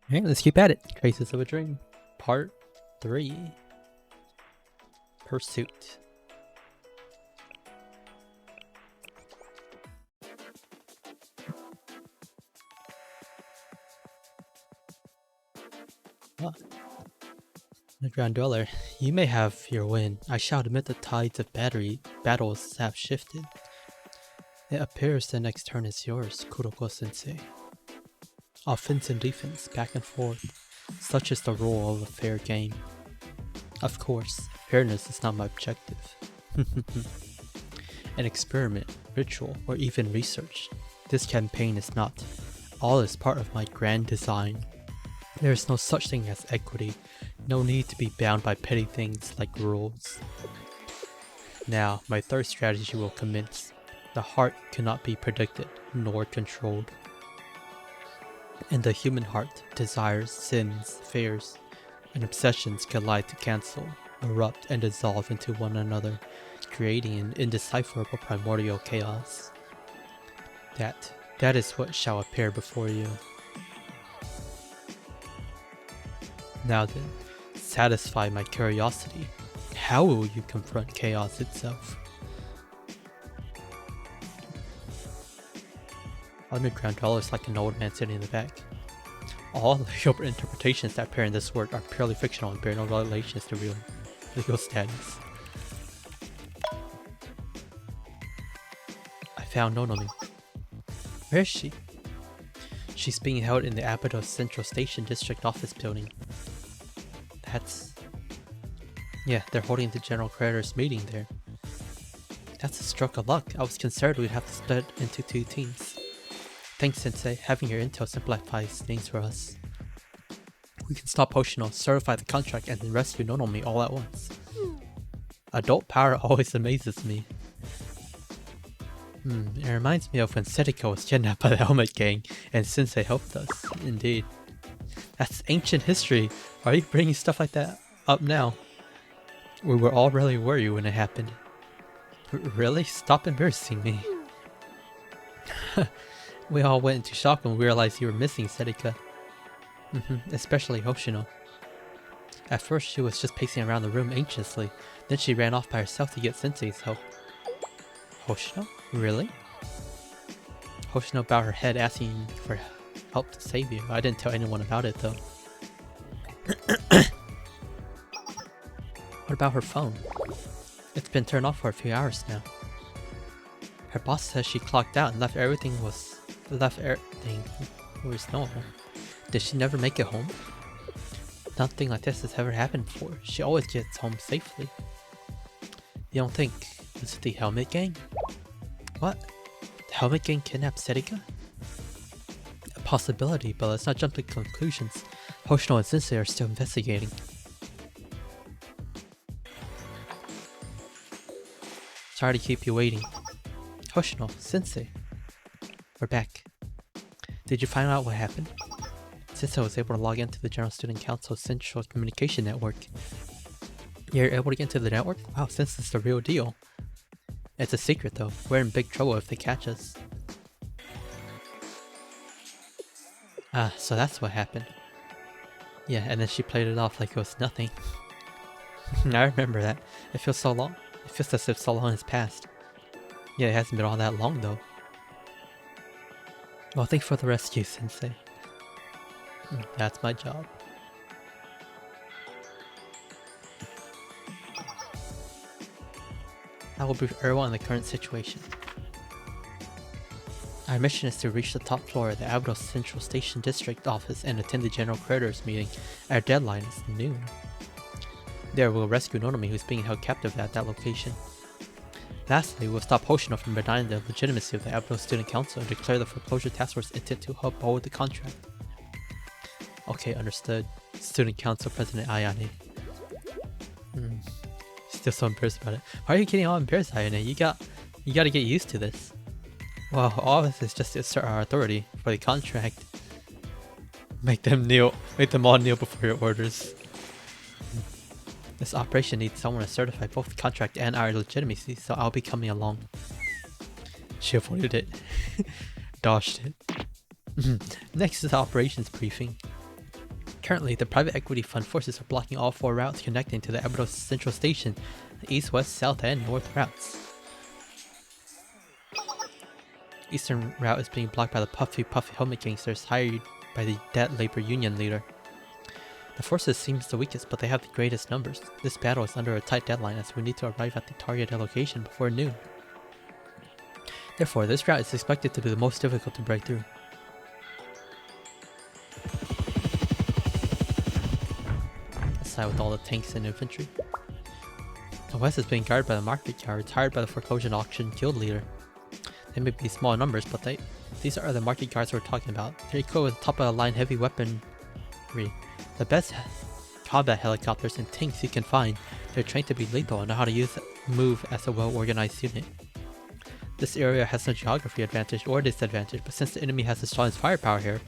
Alright, let's keep at it. Traces of a Dream. Part 3. Pursuit. Underground Dweller, you may have your win. I shall admit the tides of battles have shifted. It appears the next turn is yours, Kuroko-sensei. Offense and defense, back and forth. Such is the rule of a fair game. Of course, fairness is not my objective. An experiment, ritual, or even research. This campaign is not. All is part of my grand design. There is no such thing as equity. No need to be bound by petty things like rules. Now, my third strategy will commence. The heart cannot be predicted, nor controlled. In the human heart, desires, sins, fears, and obsessions collide to cancel, erupt, and dissolve into one another, creating an indecipherable primordial chaos. That is what shall appear before you. Now then, satisfy my curiosity. How will you confront chaos itself? Underground Dweller is like an old man sitting in the back. All the interpretations that appear in this work are purely fictional and bear no relations to real legal status. I found Nonomi. Where is she? She's being held in the Abydos Central Station District Office Building. Yeah, they're holding the General Creditor's meeting there. That's a stroke of luck. I was concerned we'd have to split into two teams. Thanks, Sensei. Having your intel simplifies things for us. We can stop Hoshino, certify the contract, and then rescue Nonomi all at once. Adult power always amazes me. It reminds me of when Setiko was kidnapped by the Helmet Gang, and Sensei helped us. Indeed. That's ancient history. Why are you bringing stuff like that up now? We were all really worried when it happened. Really? Stop embarrassing me. We all went into shock when we realized you were missing, Setiko. Especially Hoshino. At first she was just pacing around the room anxiously, then she ran off by herself to get Sensei's help. Hoshino? Really? Hoshino bowed her head, asking for help to save you. I didn't tell anyone about it though. What about her phone? It's been turned off for a few hours now. Her boss says she clocked out and left everything was normal. Did she never make it home? Nothing like this has ever happened before. She always gets home safely. You don't think this is the Helmet Gang? What? The Helmet Gang kidnapped Setiko? A possibility, but let's not jump to conclusions. Hoshino and Sensei are still investigating. Sorry to keep you waiting. Hoshino, Sensei. We're back. Did you find out what happened? Sensei was able to log into the General Student Council's Central Communication Network. You're able to get into the network? Wow, Sensei's the real deal. It's a secret though. We're in big trouble if they catch us. Ah, so that's what happened. Yeah, and then she played it off like it was nothing. I remember that. It feels so long. It feels as if so long has passed. Yeah, it hasn't been all that long though. Well, thanks for the rescue, Sensei. That's my job. I will brief everyone on the current situation. Our mission is to reach the top floor of the Abydos Central Station District Office and attend the General Creditor's meeting. Our deadline is noon. There we'll rescue Nonomi, who's being held captive at that location. Lastly, we'll stop Hoshino from denying the legitimacy of the Abydos Student Council and declare the foreclosure task force intent to uphold the contract. Okay, understood. Student Council President Ayane. Still so embarrassed about it. Why are you getting all embarrassed, Ayane? You gotta get used to this. Well, all of this is just to assert our authority for the contract. Make them all kneel before your orders. This operation needs someone to certify both the contract and our legitimacy, so I'll be coming along. She avoided it. Dodged it. Next is the operations briefing. Currently, the private equity fund forces are blocking all 4 routes connecting to the Eberto Central Station, the east, west, south, and north routes. Eastern route is being blocked by the puffy helmet gangsters hired by the debt labor union leader. The forces seems the weakest, but they have the greatest numbers. This battle is under a tight deadline as we need to arrive at the targeted location before noon. Therefore, this route is expected to be the most difficult to break through. Aside with all the tanks and infantry. The west is being guarded by the market guards hired by the foreclosure auction guild leader. They may be small numbers, but these are the market guards we're talking about. They're equipped with top-of-the-line heavy weaponry. The best combat helicopters and tanks you can find. They're trained to be lethal and know how to move as a well-organized unit. This area has no geography advantage or disadvantage, but since the enemy has the strongest firepower here,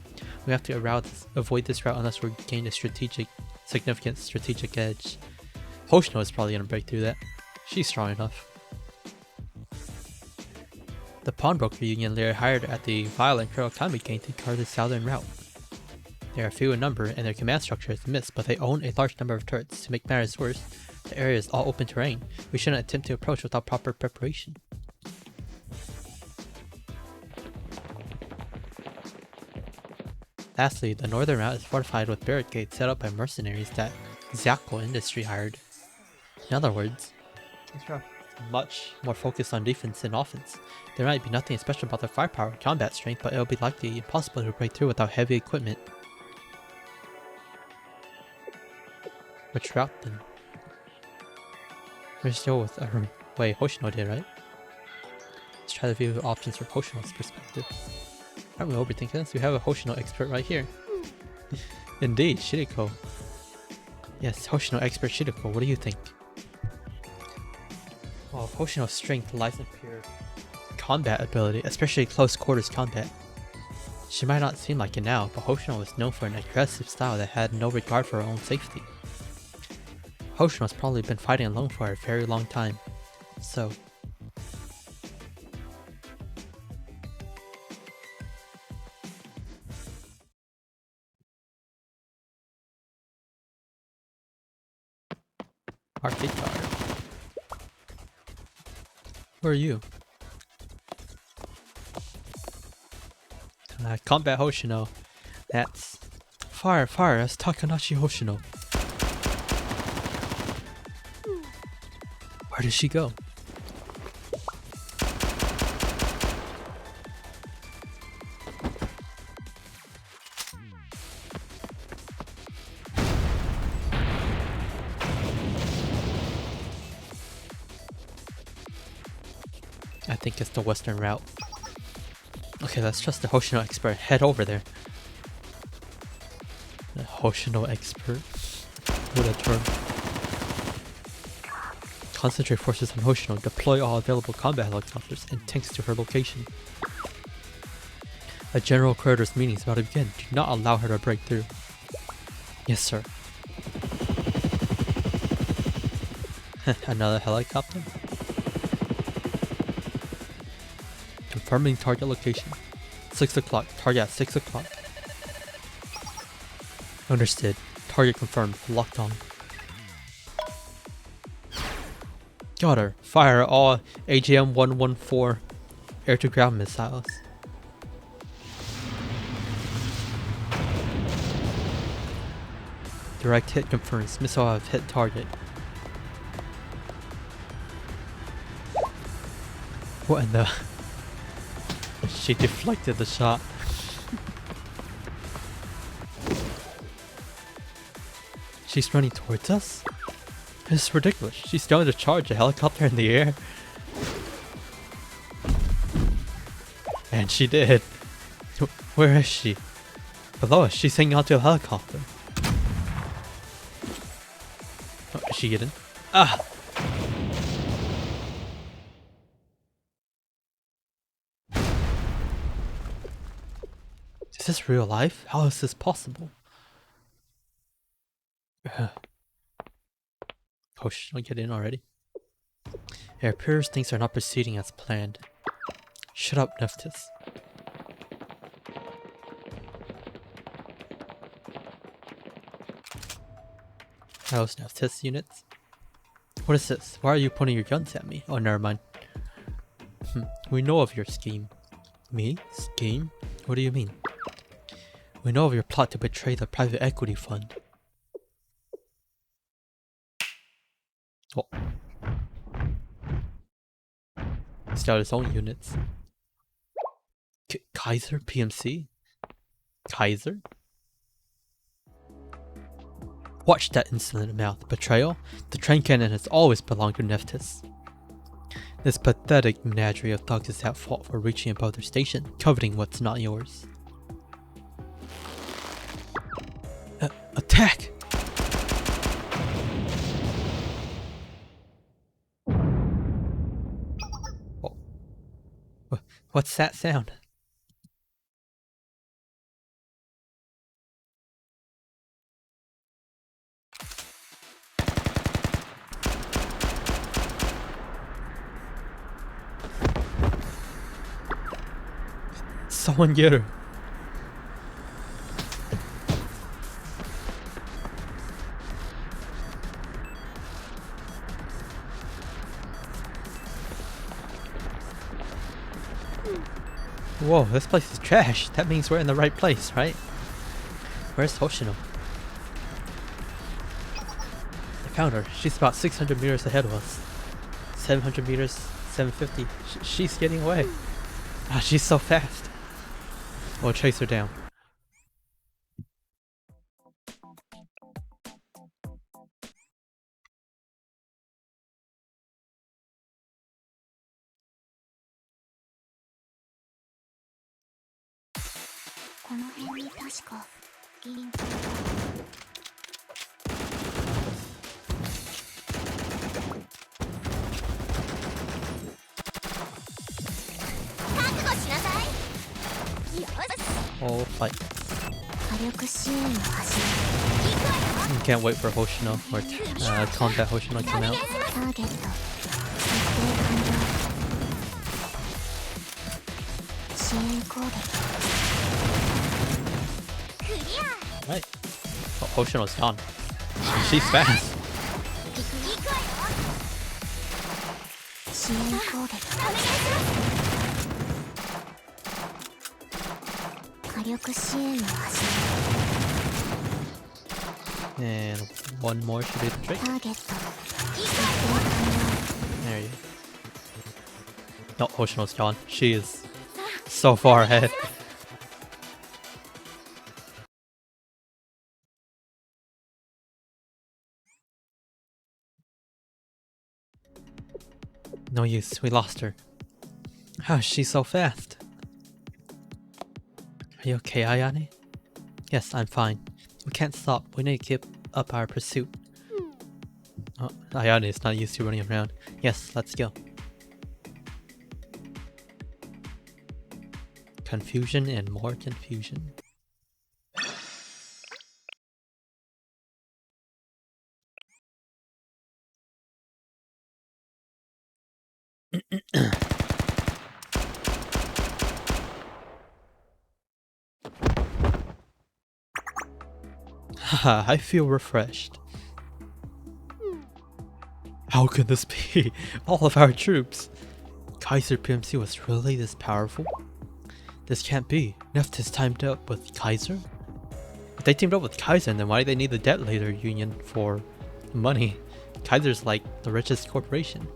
we have to avoid this route unless we gain a significant strategic edge. Hoshino is probably going to break through that. She's strong enough. The pawnbroker union leader hired at the violent Kuroko gang to guard the southern route. They are few in number and their command structure is missed, but they own a large number of turrets. To make matters worse, the area is all open terrain. We shouldn't attempt to approach without proper preparation. Lastly, the northern route is fortified with barricades set up by mercenaries that Zyako Industry hired. In other words, this route is much more focused on defense than offense. There might be nothing special about their firepower or combat strength, but it will be likely impossible to break through without heavy equipment. Which route then? We're still with way Hoshino did, right? Let's try to view the options from Hoshino's perspective. Aren't we overthinking this? We have a Hoshino expert right here. Indeed, Shiriko. Yes, Hoshino expert Shiriko, what do you think? Well, Hoshino's strength lies in pure combat ability, especially close quarters combat. She might not seem like it now, but Hoshino was known for an aggressive style that had no regard for her own safety. Hoshino's probably been fighting alone for a very long time, so... Arcade card. Who are you? Combat Hoshino. That's... Fire, that's Takanashi Hoshino. Where did she go? I think it's the western route. Okay, let's trust the Hoshino expert. Head over there. The Hoshino expert? What a term. Concentrate forces on Hoshino. Deploy all available combat helicopters and tanks to her location. A general creditor's meeting is about to begin. Do not allow her to break through. Yes, sir. Another helicopter? Confirming target location. 6 o'clock. Target at 6 o'clock. Understood. Target confirmed. Locked on. Got her. Fire all AGM-114 air-to-ground missiles. Direct hit confirms. Missile have hit target. What in the... She deflected the shot. She's running towards us? This is ridiculous. She's going to charge a helicopter in the air. And she did. Where is she? Below us. She's hanging onto a helicopter. Oh, is she getting? Ah! Is this real life? How is this possible? Oh, should I get in already? It appears things are not proceeding as planned. Shut up, Nephthys. Those Nephthys units. What is this? Why are you pointing your guns at me? Oh, never mind. We know of your scheme. Me? Scheme? What do you mean? We know of your plot to betray the private equity fund. Oh. He's got his own units. Kaiser? PMC? Kaiser? Watch that insolent mouth. Betrayal? The train cannon has always belonged to Nephthys. This pathetic menagerie of thugs is at fault for reaching above their station, coveting what's not yours. Attack! Oh. What's that sound? Someone get her. Whoa, this place is trash. That means we're in the right place, right? Where's Hoshino? I found her. She's about 600 meters ahead of us. 700 meters, 750. She's getting away. Ah, she's so fast. We'll chase her down. Oh, fight. Can't wait for Hoshino or combat Hoshino to come out. Right. Oh, Hoshino's gone. She's fast. And one more should be the trick. There you go. No, Hoshino's gone. She is so far ahead. No use, we lost her. How is she so fast? Are you okay, Ayane? Yes, I'm fine. We can't stop. We need to keep up our pursuit. Oh, Ayane is not used to running around. Yes, let's go. Confusion and more confusion. Haha, I feel refreshed. How could this be? All of our troops! Kaiser PMC was really this powerful? This can't be. Nephthys teamed up with Kaiser? If they teamed up with Kaiser, then why do they need the debt later union for money? Kaiser's like the richest corporation.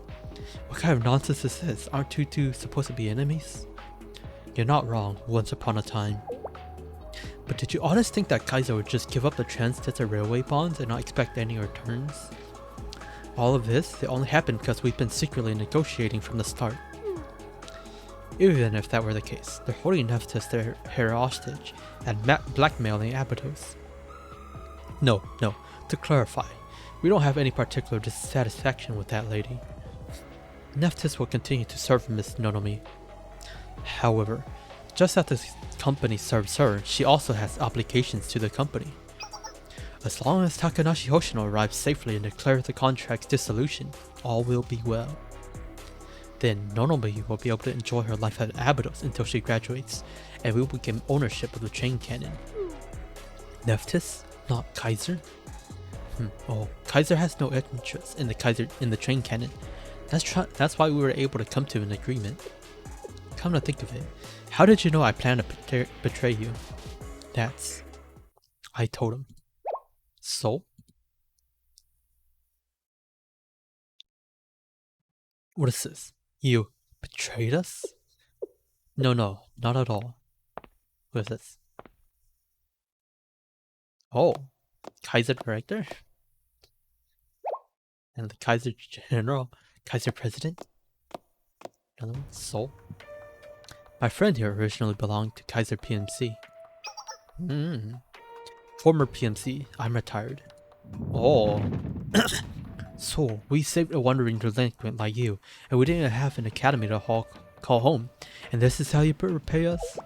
What kind of nonsense is this? Aren't you two supposed to be enemies? You're not wrong, once upon a time. But did you honestly think that Kaiser would just give up the Trans-Teta Railway bonds and not expect any returns? All of this, it only happened because we've been secretly negotiating from the start. Even if that were the case, they're holding Nephthys their hostage and blackmailing Abydos. No, to clarify, we don't have any particular dissatisfaction with that lady. Nephthys will continue to serve Miss Nonomi. However, just as the company serves her, she also has obligations to the company. As long as Takanashi Hoshino arrives safely and declares the contract's dissolution, all will be well. Then Nonomi will be able to enjoy her life at Abydos until she graduates, and we will gain ownership of the chain cannon. Nephthys, not Kaiser? Oh, Kaiser has no interest in the train cannon. That's why we were able to come to an agreement. Come to think of it, how did you know I plan to betray you? I told him. So? What is this? You betrayed us? No, not at all. What is this? Oh, Kaiser Director? And the Kaiser General? Kaiser President? Another one? So? My friend here originally belonged to Kaiser PMC. Former PMC, I'm retired. Oh. So, we saved a wandering delinquent like you, and we didn't have an academy to call home, and this is how you repay us?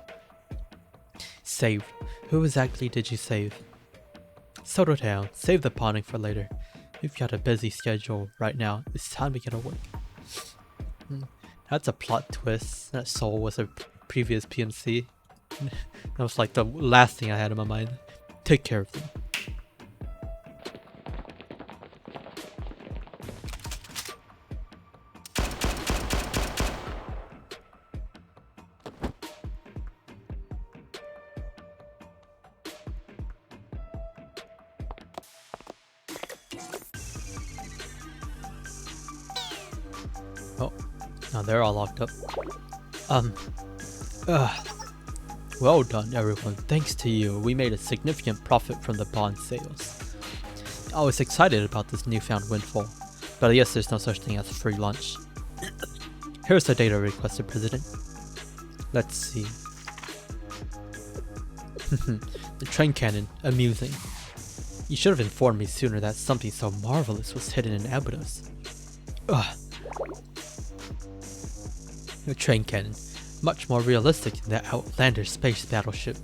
Saved. Who exactly did you save? Settle down, save the pawning for later. We've got a busy schedule right now, it's time to get away. That's a plot twist, that Soul was a previous PMC. That was like the last thing I had in my mind. Take care of them. Oh, now they're all locked up. Well done, everyone. Thanks to you, we made a significant profit from the bond sales. I was excited about this newfound windfall, but I guess there's no such thing as free lunch. Here's the data requested, President. Let's see. The train cannon. Amusing. You should have informed me sooner that something so marvelous was hidden in Abydos. The train cannon. Much more realistic than that outlandish space battleship.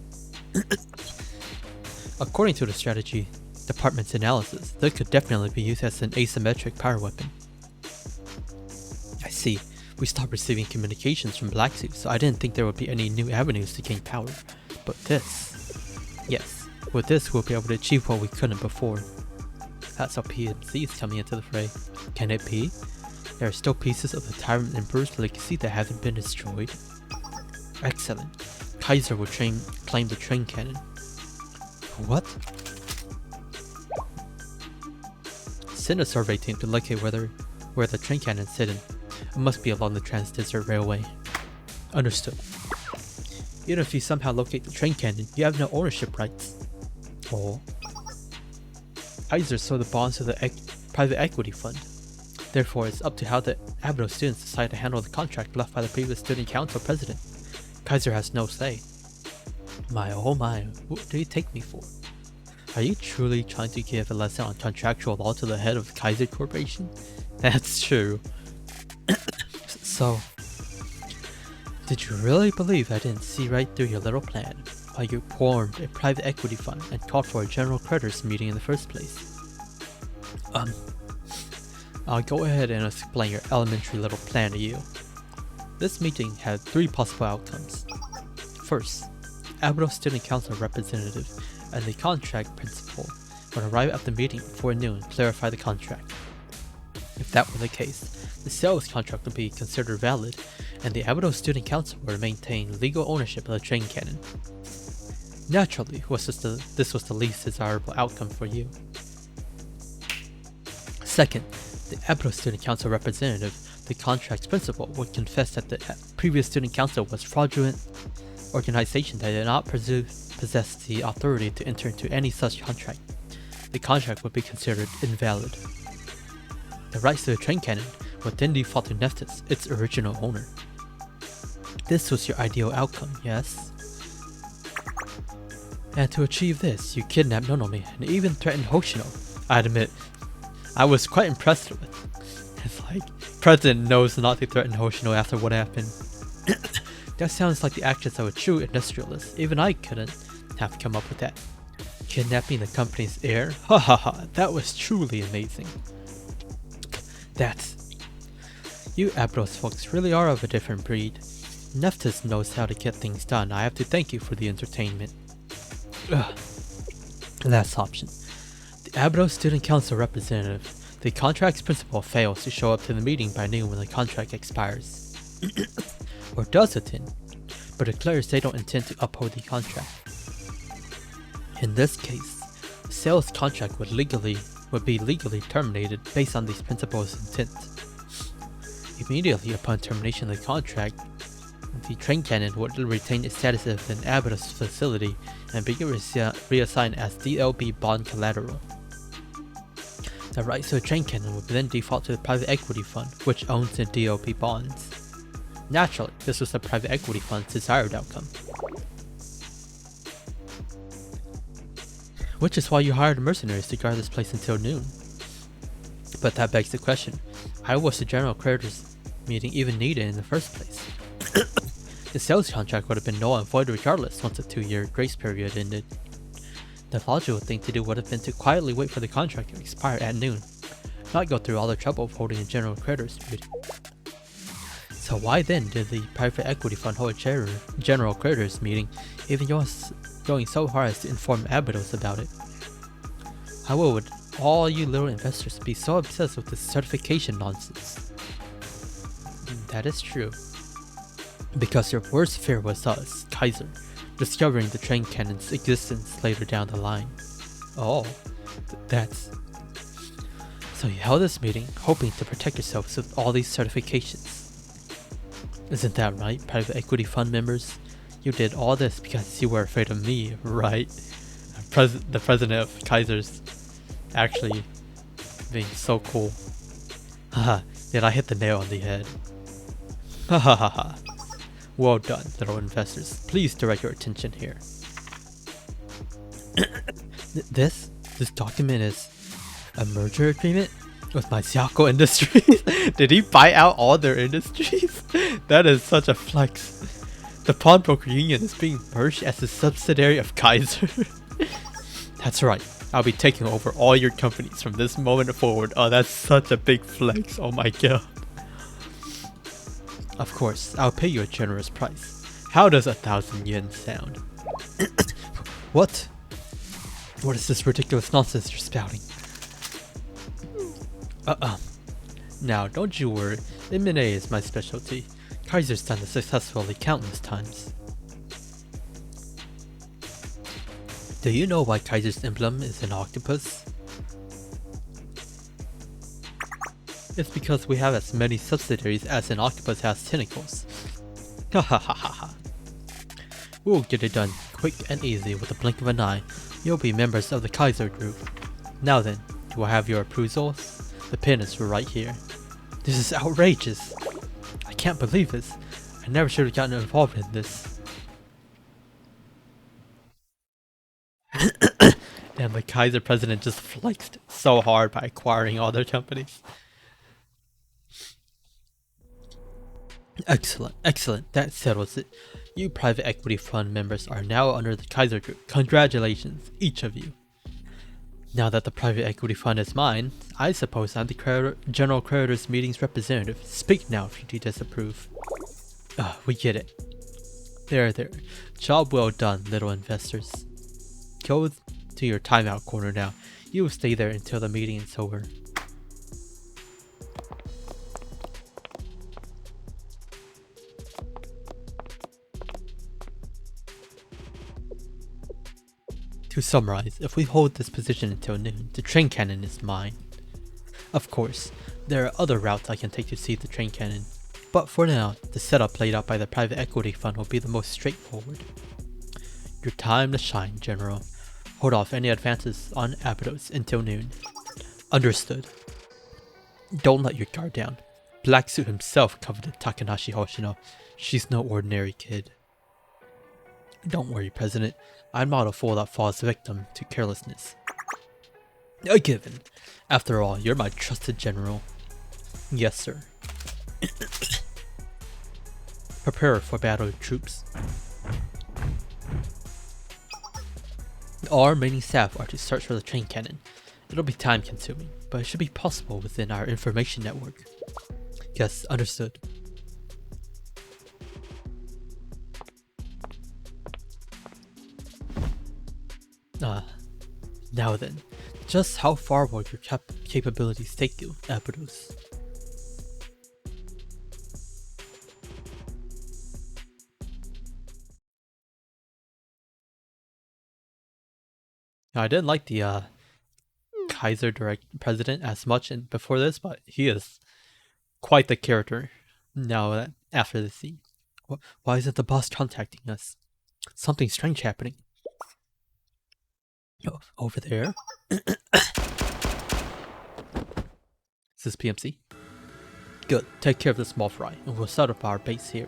According to the strategy department's analysis, this could definitely be used as an asymmetric power weapon. I see. We stopped receiving communications from Black Suit, so I didn't think there would be any new avenues to gain power. But this... Yes, with this we'll be able to achieve what we couldn't before. That's how PMC is coming into the fray. Can it be? There are still pieces of the Tyrant Emperor's legacy that haven't been destroyed. Excellent. Kaiser will claim the train cannon. What? Send a survey team to locate where the train cannon is hidden. It must be along the Trans-Desert Railway. Understood. Even if you somehow locate the train cannon, you have no ownership rights. Oh. Kaiser sold the bonds to the private equity fund. Therefore, it's up to how the Abydos students decide to handle the contract left by the previous student council president. Kaiser has no say. My oh my, what do you take me for? Are you truly trying to give a lesson on contractual law to the head of the Kaiser Corporation? That's true. So, did you really believe I didn't see right through your little plan? Why you formed a private equity fund and called for a general creditors meeting in the first place? I'll go ahead and explain your elementary little plan to you. This meeting had 3 possible outcomes. First, Abydos Student Council representative and the contract principal would arrive at the meeting before noon and clarify the contract. If that were the case, the sales contract would be considered valid, and the Abydos Student Council would maintain legal ownership of the train cannon. Naturally, this was the least desirable outcome for you. Second, the Abydos Student Council representative, the contract's principal, would confess that the previous Student Council was a fraudulent organization that did not possess the authority to enter into any such contract. The contract would be considered invalid. The rights to the train cannon would then default to Nephthys, its original owner. This was your ideal outcome, yes? And to achieve this, you kidnapped Nonome and even threatened Hoshino. I admit, I was quite impressed with it. It's like, President knows not to threaten Hoshino after what happened. That sounds like the actions of a true industrialist. Even I couldn't have come up with that. Kidnapping the company's heir? Ha ha ha, that was truly amazing. You Abydos folks really are of a different breed. Nephthys knows how to get things done. I have to thank you for the entertainment. Last option. The Abydos Student Council representative. The contract's principal fails to show up to the meeting by noon when the contract expires. Or does attend, but declares they don't intend to uphold the contract. In this case, the sales contract would be legally terminated based on these principals' intent. Immediately upon termination of the contract, the train cannon would retain its status as an Abydos facility and be reassigned as DLB bond collateral. The rights to the train cannon would then default to the private equity fund, which owns the DLB bonds. Naturally, this was the private equity fund's desired outcome. Which is why you hired mercenaries to guard this place until noon. But that begs the question, why was the general creditors meeting even needed in the first place? The sales contract would have been null and void regardless once the 2-year grace period ended. The logical thing to do would have been to quietly wait for the contract to expire at noon, not go through all the trouble of holding a general creditors meeting. So why then did the private equity fund hold a general creditors meeting, even going so hard as to inform Abydos about it? How would all you little investors be so obsessed with this certification nonsense? That is true. Because your worst fear was us, Kaiser, discovering the train cannon's existence later down the line. Oh, that's... So you held this meeting, hoping to protect yourselves with all these certifications. Isn't that right, private equity fund members? You did all this because you were afraid of me, right? The president of Kaiser's actually being so cool. Haha, did I hit the nail on the head? Ha ha ha ha. Well done, little investors. Please direct your attention here. This document is a merger agreement with my Xiaoko Industries. Did he buy out all their industries? That is such a flex. The pawnbroker union is being merged as a subsidiary of Kaiser. That's right. I'll be taking over all your companies from this moment forward. Oh, that's such a big flex. Oh my god. Of course, I'll pay you a generous price. How does 1,000 yen sound? What? What is this ridiculous nonsense you're spouting? Now, don't you worry. M&A is my specialty. Kaiser's done this successfully countless times. Do you know why Kaiser's emblem is an octopus? It's because we have as many subsidiaries as an octopus has tentacles. Ha ha ha ha ha. We'll get it done quick and easy with a blink of an eye. You'll be members of the Kaiser group. Now then, do I have your approval? The pen is right here. This is outrageous. I can't believe this. I never should have gotten involved in this. And the Kaiser president just flexed so hard by acquiring all their companies. Excellent, excellent. That settles it. You private equity fund members are now under the Kaiser group. Congratulations, each of you. Now that the private equity fund is mine, I suppose I'm the general creditors meeting's representative. Speak now if you do disapprove. We get it. There. Job well done, little investors. Go to your timeout corner now. You will stay there until the meeting is over. To summarize, if we hold this position until noon, the train cannon is mine. Of course, there are other routes I can take to see the train cannon, but for now, the setup laid out by the private equity fund will be the most straightforward. Your time to shine, General. Hold off any advances on Abydos until noon. Understood. Don't let your guard down. Black Suit himself coveted Takanashi Hoshino. She's no ordinary kid. Don't worry, President. I'm not a fool that falls victim to carelessness. A given. After all, you're my trusted general. Yes, sir. Prepare for battle, troops. All remaining staff are to search for the train cannon. It'll be time consuming, but it should be possible within our information network. Yes, understood. Now then, Just how far will your capabilities take you, Abydos? I didn't like the Kaiser president as much before this, but he is quite the character now after this scene. Why isn't the boss contacting us? Something strange happening. Oh, over there. Is this PMC? Good. Take care of the small fry, and we'll set up our base here.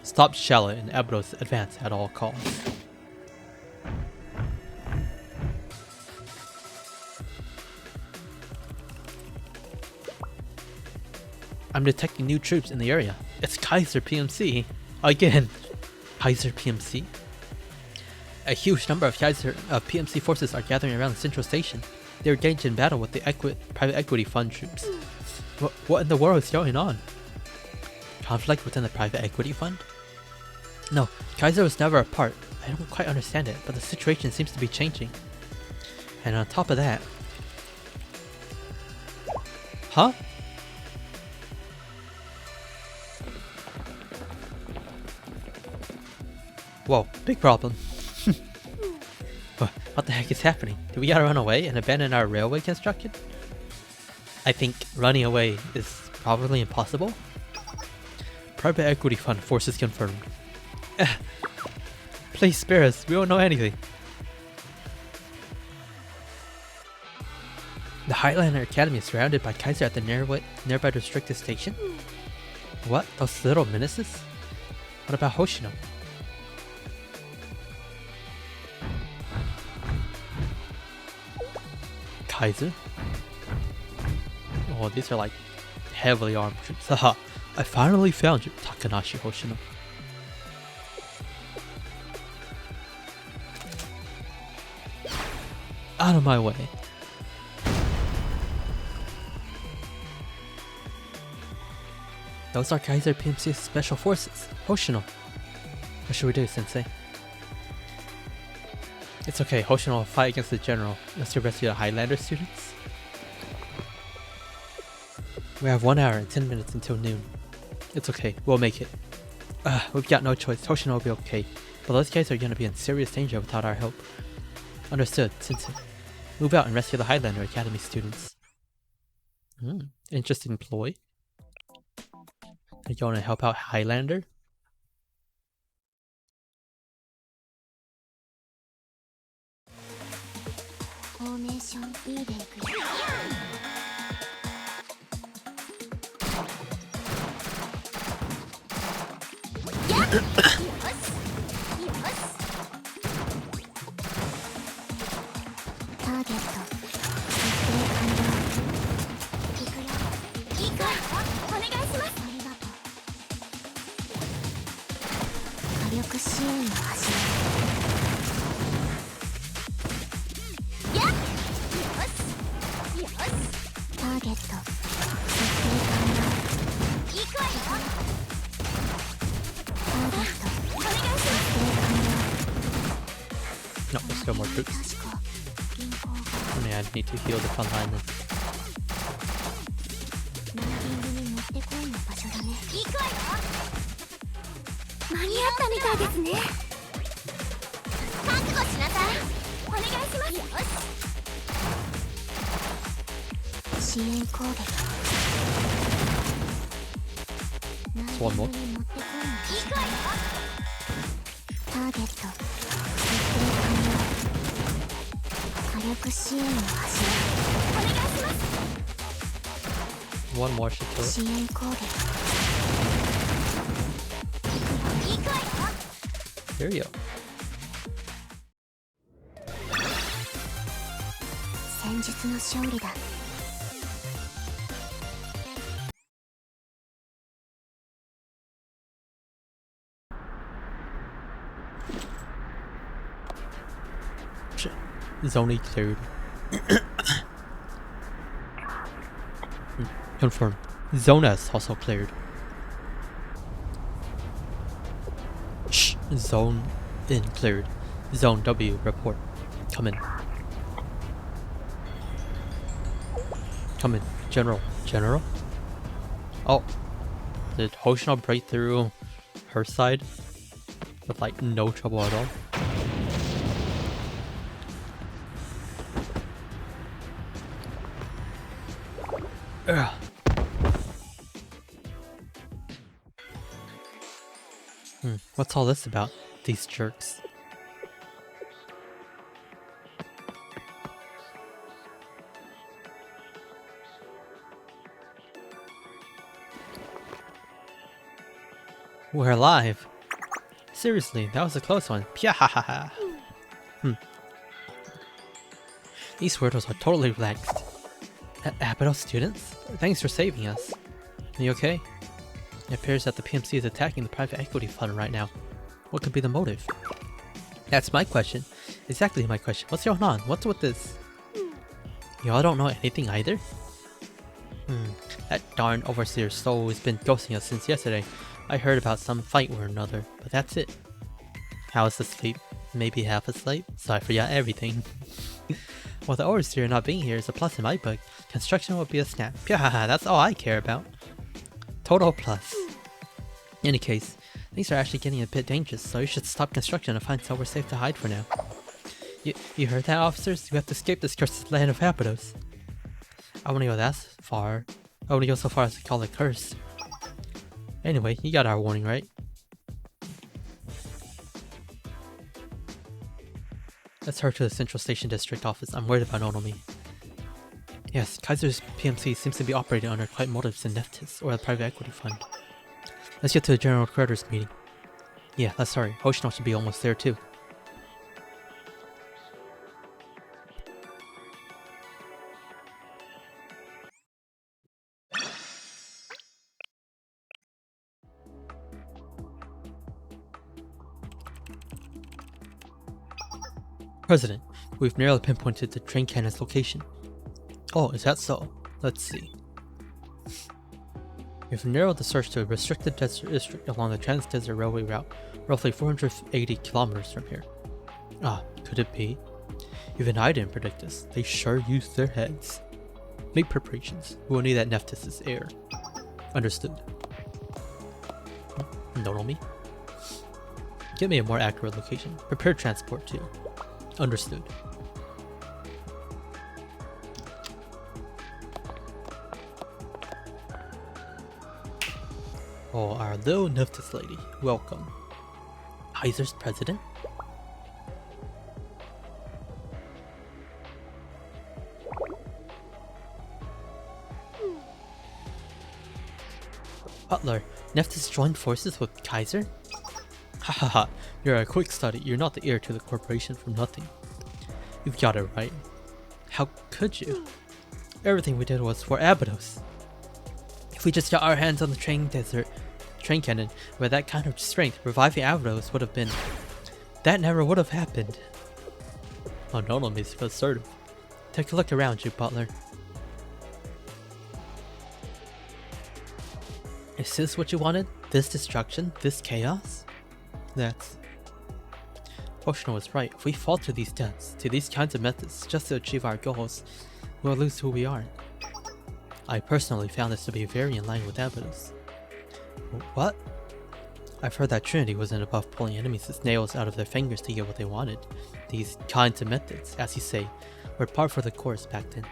Stop Shala and Abydos advance at all costs. I'm detecting new troops in the area. It's Kaiser PMC. Again. Kaiser PMC? A huge number of Kaiser PMC forces are gathering around the central station. They're engaged in battle with the private equity fund troops. What in the world is going on? Conflict within the private equity fund? No, Kaiser was never a part. I don't quite understand it, but the situation seems to be changing. And on top of that... Huh? Whoa, big problem. What the heck is happening? Do we gotta run away and abandon our railway construction? I think running away is probably impossible. Private equity fund forces confirmed. Please spare us, we don't know anything. The Highlander Academy is surrounded by Kaiser at the nearby restricted station? What? Those little menaces? What about Hoshino? Kaiser? Oh, these are like heavily armed troops. Haha, I finally found you, Takanashi Hoshino. Out of my way. Those are Kaiser PMC's special forces. Hoshino. What should we do, Sensei? It's okay, Hoshino will fight against the general. Let's rescue the Highlander students. We have 1 hour and 10 minutes until noon. It's okay, we'll make it. We've got no choice. Hoshino will be okay. But those guys are gonna be in serious danger without our help. Understood, Sensei. Move out and rescue the Highlander Academy students. Interesting ploy. Are you wanna help out Highlander? No, there's still more troops. Only I need to heal the front line then. It's one more. One more should kill it. There you go. Zone cleared. Confirm. Zone S also cleared. Shh. Zone in cleared. Zone W report. Come in. Come in. General. General? Oh. Did Hoshino break through her side? With like no trouble at all? Ugh. What's all this about? These jerks. We're alive. Seriously, that was a close one. Pyahaha. These weirdos are totally relaxed. Abydos students? Thanks for saving us. Are you okay? It appears that the PMC is attacking the private equity fund right now. What could be the motive? That's my question. Exactly my question. What's going on? What's with this? Y'all don't know anything either? That darn overseer soul has been ghosting us since yesterday. I heard about some fight or another, but that's it. How is the sleep? Maybe half asleep? So I forgot everything. Well, the overseer not being here is a plus in my book. Construction will be a snap. Pyahaha, that's all I care about. Total plus. In any case, things are actually getting a bit dangerous, so you should stop construction and find somewhere safe to hide for now. You heard that, officers? You have to escape this cursed land of Abydos. I wouldn't go that far. I wouldn't go so far as to call it cursed. Anyway, you got our warning, right? Let's hurry to the Central Station District office. I'm worried about Onomi. Yes, Kaiser's PMC seems to be operating under quite motives in Neftis, or the private equity fund. Let's get to the General Creditor's meeting. Yeah, let's hurry. Hoshino should be almost there too. President, we've narrowly pinpointed the train cannon's location. Oh, is that so? Let's see. We've narrowed the search to a restricted desert district along the Trans-Desert Railway route, roughly 480 kilometers from here. Ah, could it be? Even I didn't predict this. They sure used their heads. Make preparations. We will need that Neftis' air. Understood. Don't know me? Get me a more accurate location. Prepare transport too. Understood. Oh, our little Neftis lady. Welcome. Kaiser's president? Butler, Neftis joined forces with Kaiser? Hahaha, you're a quick study. You're not the heir to the corporation from nothing. You've got it right. How could you? Everything we did was for Abydos. If we just got our hands on the train cannon with that kind of strength, reviving Abydos would have been... That never would have happened. Oh, no, it's assertive. Take a look around you, Butler. Is this what you wanted? This destruction? This chaos? That's... Hoshino was right. If we fall to these depths, to these kinds of methods, just to achieve our goals, we'll lose who we are. I personally found this to be very in line with Abydos. What? I've heard that Trinity wasn't above pulling enemies' nails out of their fingers to get what they wanted. These kinds of methods, as you say, were par for the course back then.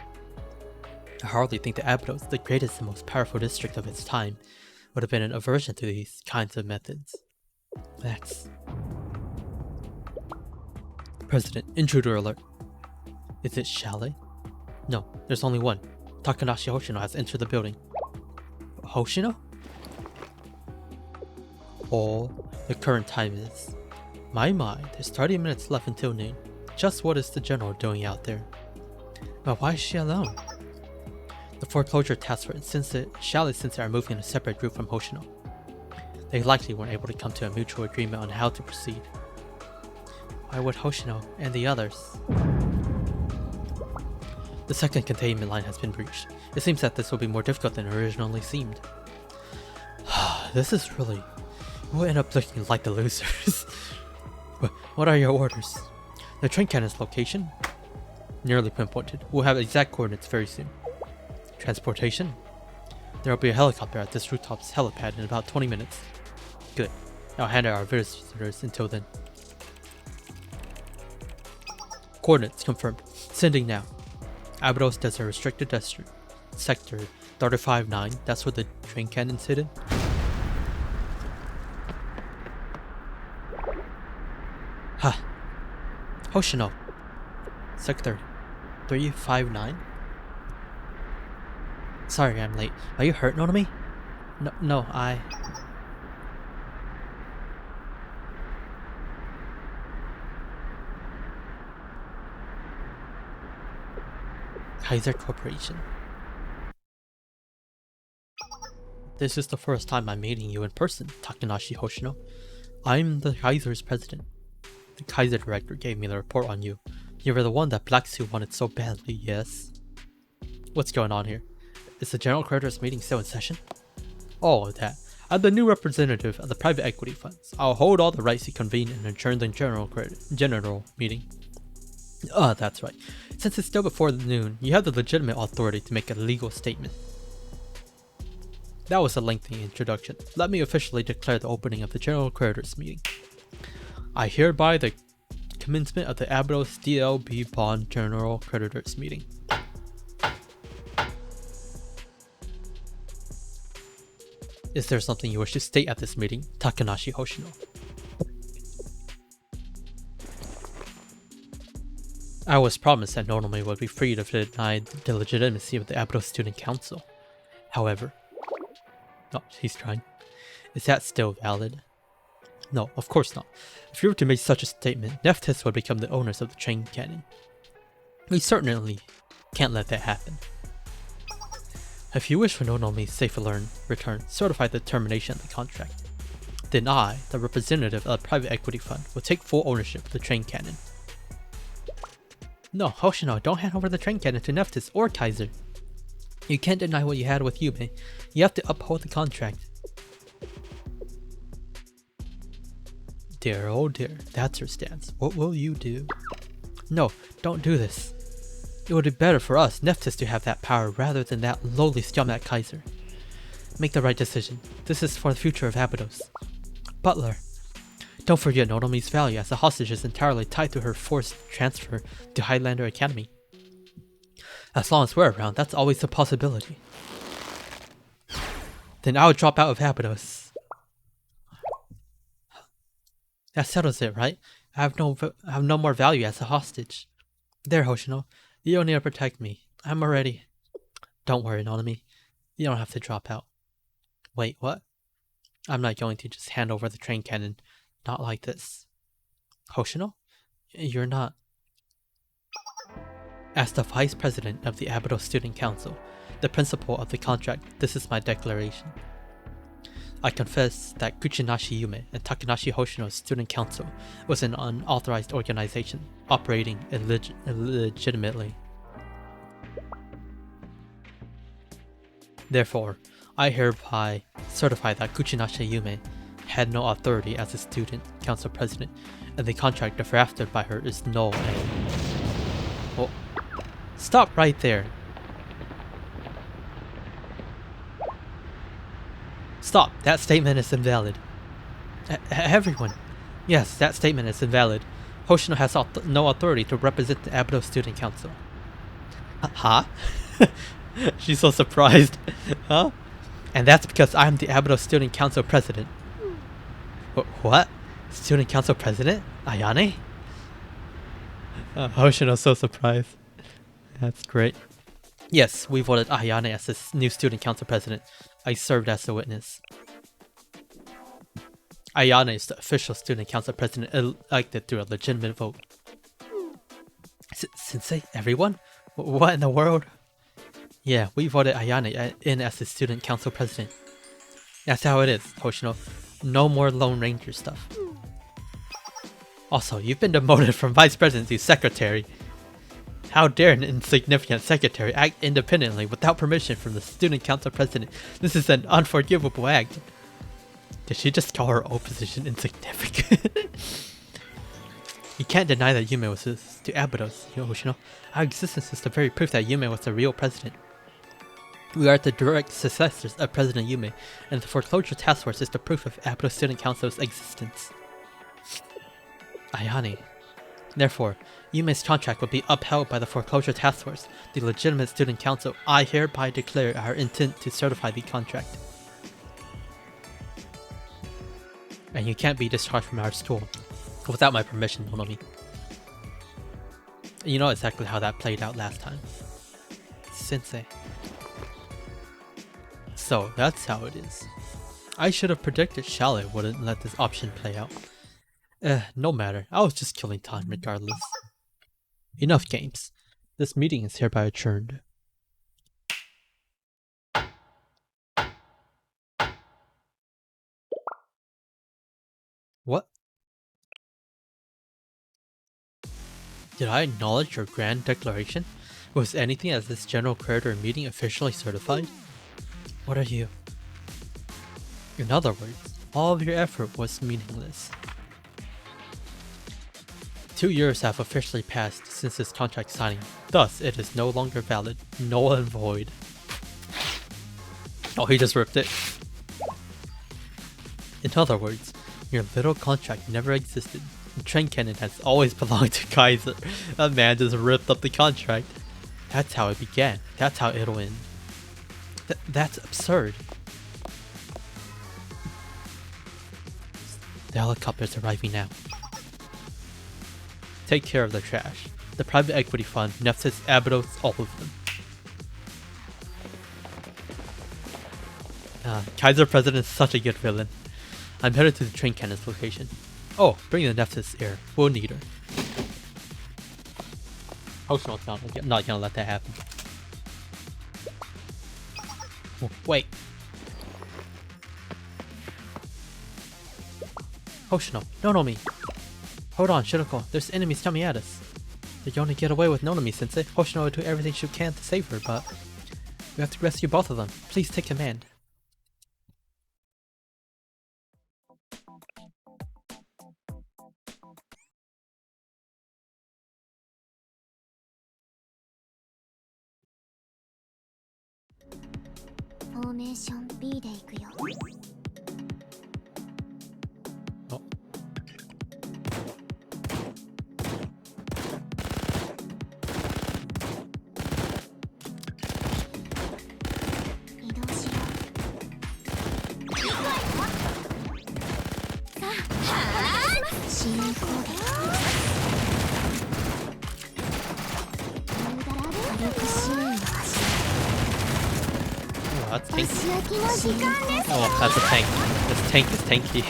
I hardly think that Abydos, the greatest and most powerful district of its time, would have been an aversion to these kinds of methods. That's... President, intruder alert. Is it Chalet? No, there's only one. Takanashi Hoshino has entered the building. Hoshino? Oh, the current time is... My, there's 30 minutes left until noon. Just what is the general doing out there? But why is she alone? The foreclosure task force Chalet Sensei are moving in a separate group from Hoshino. They likely weren't able to come to a mutual agreement on how to proceed. Why would Hoshino and the others? The second containment line has been breached. It seems that this will be more difficult than originally seemed. This is really... We'll end up looking like the losers. What are your orders? The train cannon's location? Nearly pinpointed. We'll have exact coordinates very soon. Transportation? There will be a helicopter at this rooftop's helipad in about 20 minutes. Good. I'll handle our visitors until then. Coordinates confirmed. Sending now. Abydos Desert Restricted District. Sector 35-9. That's where the train cannon's hidden. Ha! Hoshino. Sector 359? Sorry I'm late. Are you hurt, Nonomi? No, I... Kaiser Corporation. This is the first time I'm meeting you in person, Takanashi Hoshino. I'm the Kaiser's president. The Kaiser director gave me the report on you. You were the one that Black Suit wanted so badly, yes? What's going on here? Is the General Creditor's meeting still in session? Oh, that. I'm the new representative of the private equity funds. I'll hold all the rights to convene and adjourn the general meeting. That's right. Since it's still before noon, you have the legitimate authority to make a legal statement. That was a lengthy introduction. Let me officially declare the opening of the General Creditors meeting. I hereby the commencement of the Abydos DLB Bond General Creditors meeting. Is there something you wish to state at this meeting, Takanashi Hoshino? I was promised that Nonomi would be free to deny the legitimacy of the Abydos Student Council. However... Oh, he's trying. Is that still valid? No, of course not. If you were to make such a statement, Nephthys would become the owners of the train cannon. We certainly can't let that happen. If you wish for Nonomi's safe return, certify the termination of the contract. Then I, the representative of the private equity fund, will take full ownership of the train cannon. No, Hoshino, don't hand over the train cannon to Nephthys or Kaiser. You can't deny what you had with Yume. You have to uphold the contract. Dear, oh dear, that's her stance. What will you do? No, don't do this. It would be better for us, Nephthys, to have that power rather than that lowly scum at Kaiser. Make the right decision. This is for the future of Abydos. Butler. Don't forget Nonomi's value as a hostage is entirely tied to her forced transfer to Highlander Academy. As long as we're around, that's always a possibility. Then I would drop out of Abydos. That settles it, right? I have no more value as a hostage. There, Hoshino. You don't need to protect me. I'm already... Don't worry, Nonomi. You don't have to drop out. Wait, what? I'm not going to just hand over the train cannon. Not like this. Hoshino? You're not... As the Vice President of the Abydos Student Council, the principal of the contract, this is my declaration. I confess that Kuchinashi Yume and Takanashi Hoshino's Student Council was an unauthorized organization, operating illegitimately. Therefore, I hereby certify that Kuchinashi Yume had no authority as a Student Council President, and the contract drafted by her is null and... Oh. Stop right there. Stop. That statement is invalid. Everyone. Yes, that statement is invalid. Hoshino has no authority to represent the Abydos Student Council. Huh? She's so surprised. Huh? And that's because I'm the Abydos Student Council President. What? Student Council President? Ayane? Hoshino's so surprised. That's great. Yes, we voted Ayane as the new Student Council President. I served as a witness. Ayane is the official Student Council President elected through a legitimate vote. Sensei? Everyone? What in the world? Yeah, we voted Ayane in as the Student Council President. That's how it is, Hoshino. No more Lone Ranger stuff. Also, you've been demoted from Vice President to Secretary. How dare an insignificant secretary act independently without permission from the Student Council President? This is an unforgivable act. Did she just call her own position insignificant? You can't deny that Yume was to Abydos, Hoshino. Our existence is the very proof that Yume was the real president. We are the direct successors of President Yume, and the foreclosure task force is the proof of Abido Student Council's existence. Ayane. Therefore, Yume's contract will be upheld by the foreclosure task force, the legitimate student council. I hereby declare our intent to certify the contract. And you can't be discharged from our school without my permission, Monomi. You know exactly how that played out last time. Sensei. So, that's how it is. I should have predicted Shale wouldn't let this option play out. No matter. I was just killing time regardless. Enough games. This meeting is hereby adjourned. What? Did I acknowledge your grand declaration? Was anything at this general creditor meeting officially certified? What are you? In other words, all of your effort was meaningless. 2 years have officially passed since this contract signing, thus it is no longer valid, null and void. Oh, he just ripped it. In other words, your little contract never existed. The train cannon has always belonged to Kaiser. That man just ripped up the contract. That's how it began. That's how it'll end. That's absurd. The helicopter's arriving now. Take care of the trash. The private equity fund, Neftis, Abidos, all of them. Kaiser President is such a good villain. I'm headed to the train cannon's location. Oh, bring the Neftis here. We'll need her. Hoshino's not gonna let that happen. Oh, wait. Hoshino, Nonomi. Hold on, Shiroko. There's enemies coming at us. They're going to get away with Nonomi, Sensei. Hoshino will do everything she can to save her, but we have to rescue both of them. Please take command. Formation B で行くよ。Oh. Oh, that's tanky. Oh, that's a tank. This tank is tanky.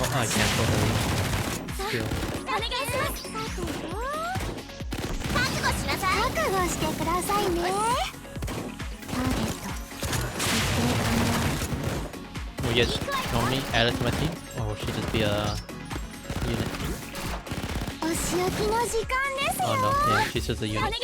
Oh, I can't totally steal. Can we get Nomi added to my team? Or will she just be a unit? Oh no, yeah, she's just a unit.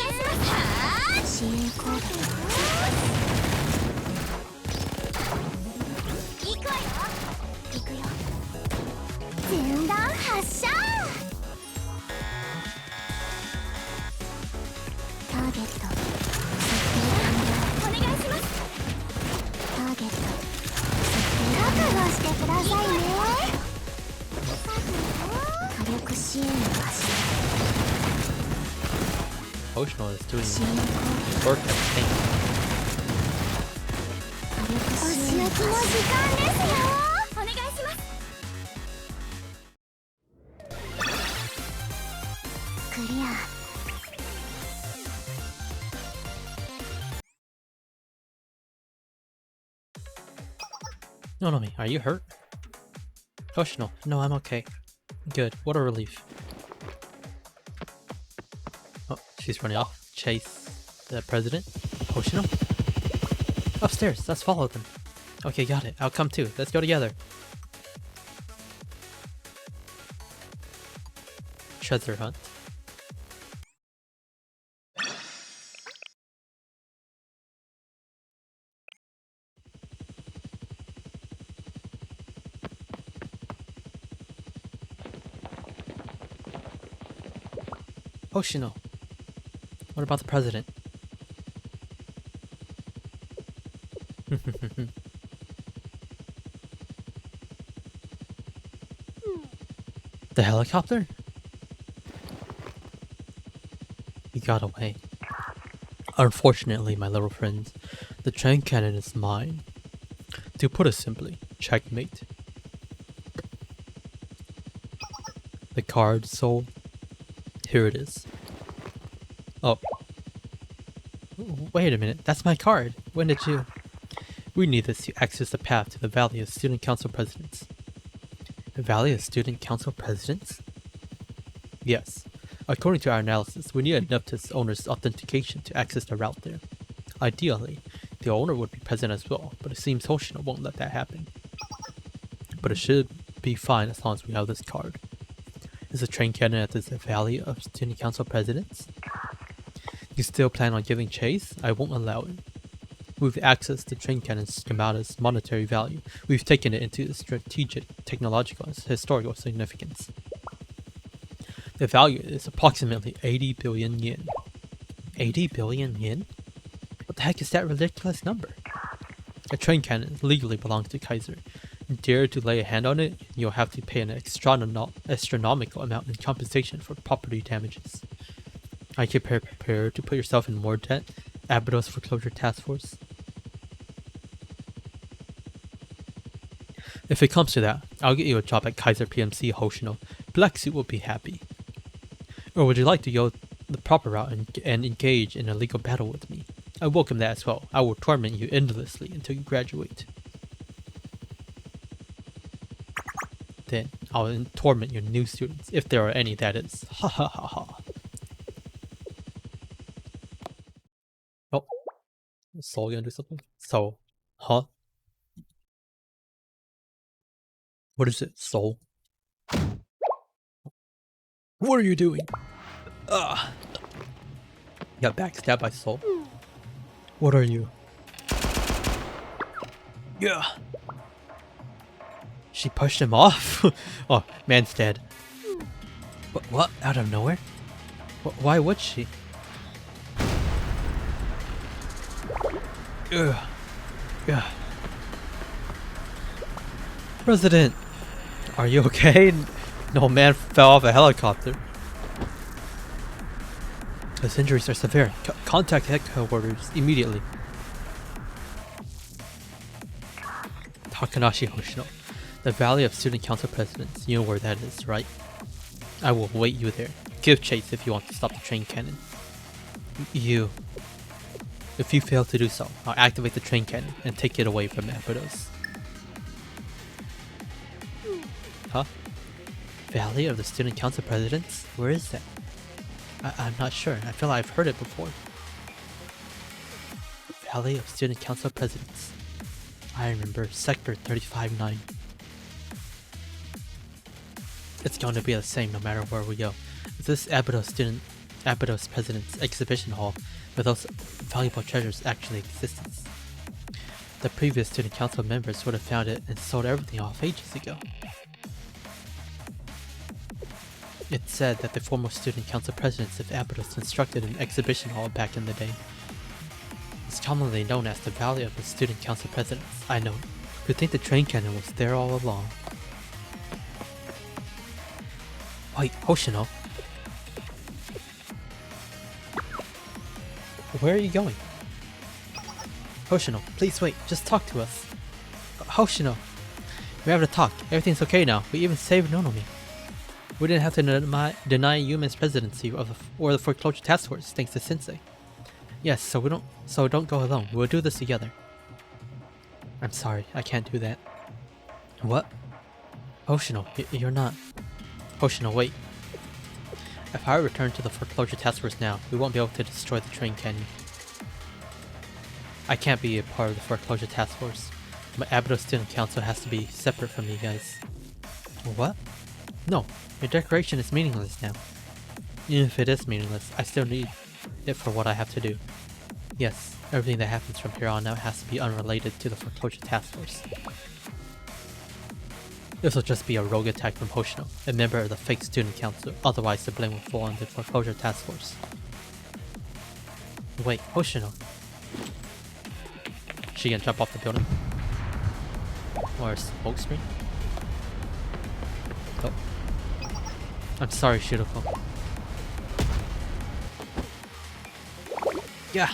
Hoshino is doing work at the tank. Nonomi, are you hurt? Hoshino, no, I'm okay. Good, what a relief. Oh, she's running off. Chase the president. Hoshino? Upstairs, let's follow them. Okay, got it. I'll come too. Let's go together. Treasure hunt. Hoshino. What about the president? The helicopter? He got away. Unfortunately, my little friends, the train cannon is mine. To put it simply, checkmate. The card sold. Here it is. Oh. Wait a minute, that's my card. When did you... We need this to access the path to the Valley of Student Council Presidents. The Valley of Student Council Presidents? Yes. According to our analysis, we need enough to its owner's authentication to access the route there. Ideally, the owner would be present as well, but it seems Hoshino won't let that happen. But it should be fine as long as we have this card. Is the train cannon at this Valley of Student Council Presidents? You still plan on giving chase? I won't allow it. With access to train cannon's schemata's monetary value, we've taken it into strategic, technological, and historical significance. The value is approximately 80 billion yen. 80 billion yen? What the heck is that ridiculous number? A train cannon legally belongs to Kaiser. Dare to lay a hand on it, you'll have to pay an astronomical amount in compensation for property damages. Are you prepared to put yourself in more debt? Abydos Foreclosure Task Force? If it comes to that, I'll get you a job at Kaiser PMC Hoshino. Black Suit will be happy. Or would you like to go the proper route and engage in a legal battle with me? I welcome that as well. I will torment you endlessly until you graduate. Then, I'll torment your new students, if there are any, that is. Ha ha ha ha. Oh. Is Soul gonna do something? Soul. Huh? What is it, Soul? What are you doing? Ugh. Got backstabbed by Soul. What are you? Yeah. She pushed him off? Oh, man's dead. What? Out of nowhere? Why would she? Ugh. Yeah. President, are you okay? No, man fell off a helicopter. His injuries are severe. Contact headquarters immediately. Takanashi Hoshino. The Valley of Student Council Presidents. You know where that is, right? I will await you there. Give chase if you want to stop the train cannon. If you fail to do so, I'll activate the train cannon and take it away from Abydos. Huh? Valley of the Student Council Presidents? Where is that? I'm not sure. I feel like I've heard it before. Valley of Student Council Presidents. I remember Sector 35-9. It's going to be the same no matter where we go. This Abydos President's exhibition hall where those valuable treasures actually existed. The previous student council members would have found it and sold everything off ages ago. It's said that the former student council presidents of Abydos constructed an exhibition hall back in the day. It's commonly known as the Valley of the Student Council Presidents. I know. You'd think the train cannon was there all along. Wait, Hoshino. Where are you going? Hoshino, please wait. Just talk to us. Hoshino. We're having a talk. Everything's okay now. We even saved Nonomi. We didn't have to deny Yumen's presidency or the foreclosure task force thanks to Sensei. Yes, so don't go alone. We'll do this together. I'm sorry, I can't do that. What? Hoshino, you're not. Hoshino, wait. If I return to the foreclosure task force now, we won't be able to destroy the train canyon. I can't be a part of the foreclosure task force. My Abydos Student Council has to be separate from you guys. What? No, your decoration is meaningless now. Even if it is meaningless, I still need it for what I have to do. Yes, everything that happens from here on out has to be unrelated to the foreclosure task force. This will just be a rogue attack from Hoshino, a member of the fake student council, otherwise the blame will fall on the foreclosure task force. Wait, Hoshino. She gonna jump off the building? Or a smoke screen? Oh. I'm sorry, Shiroko. Yeah!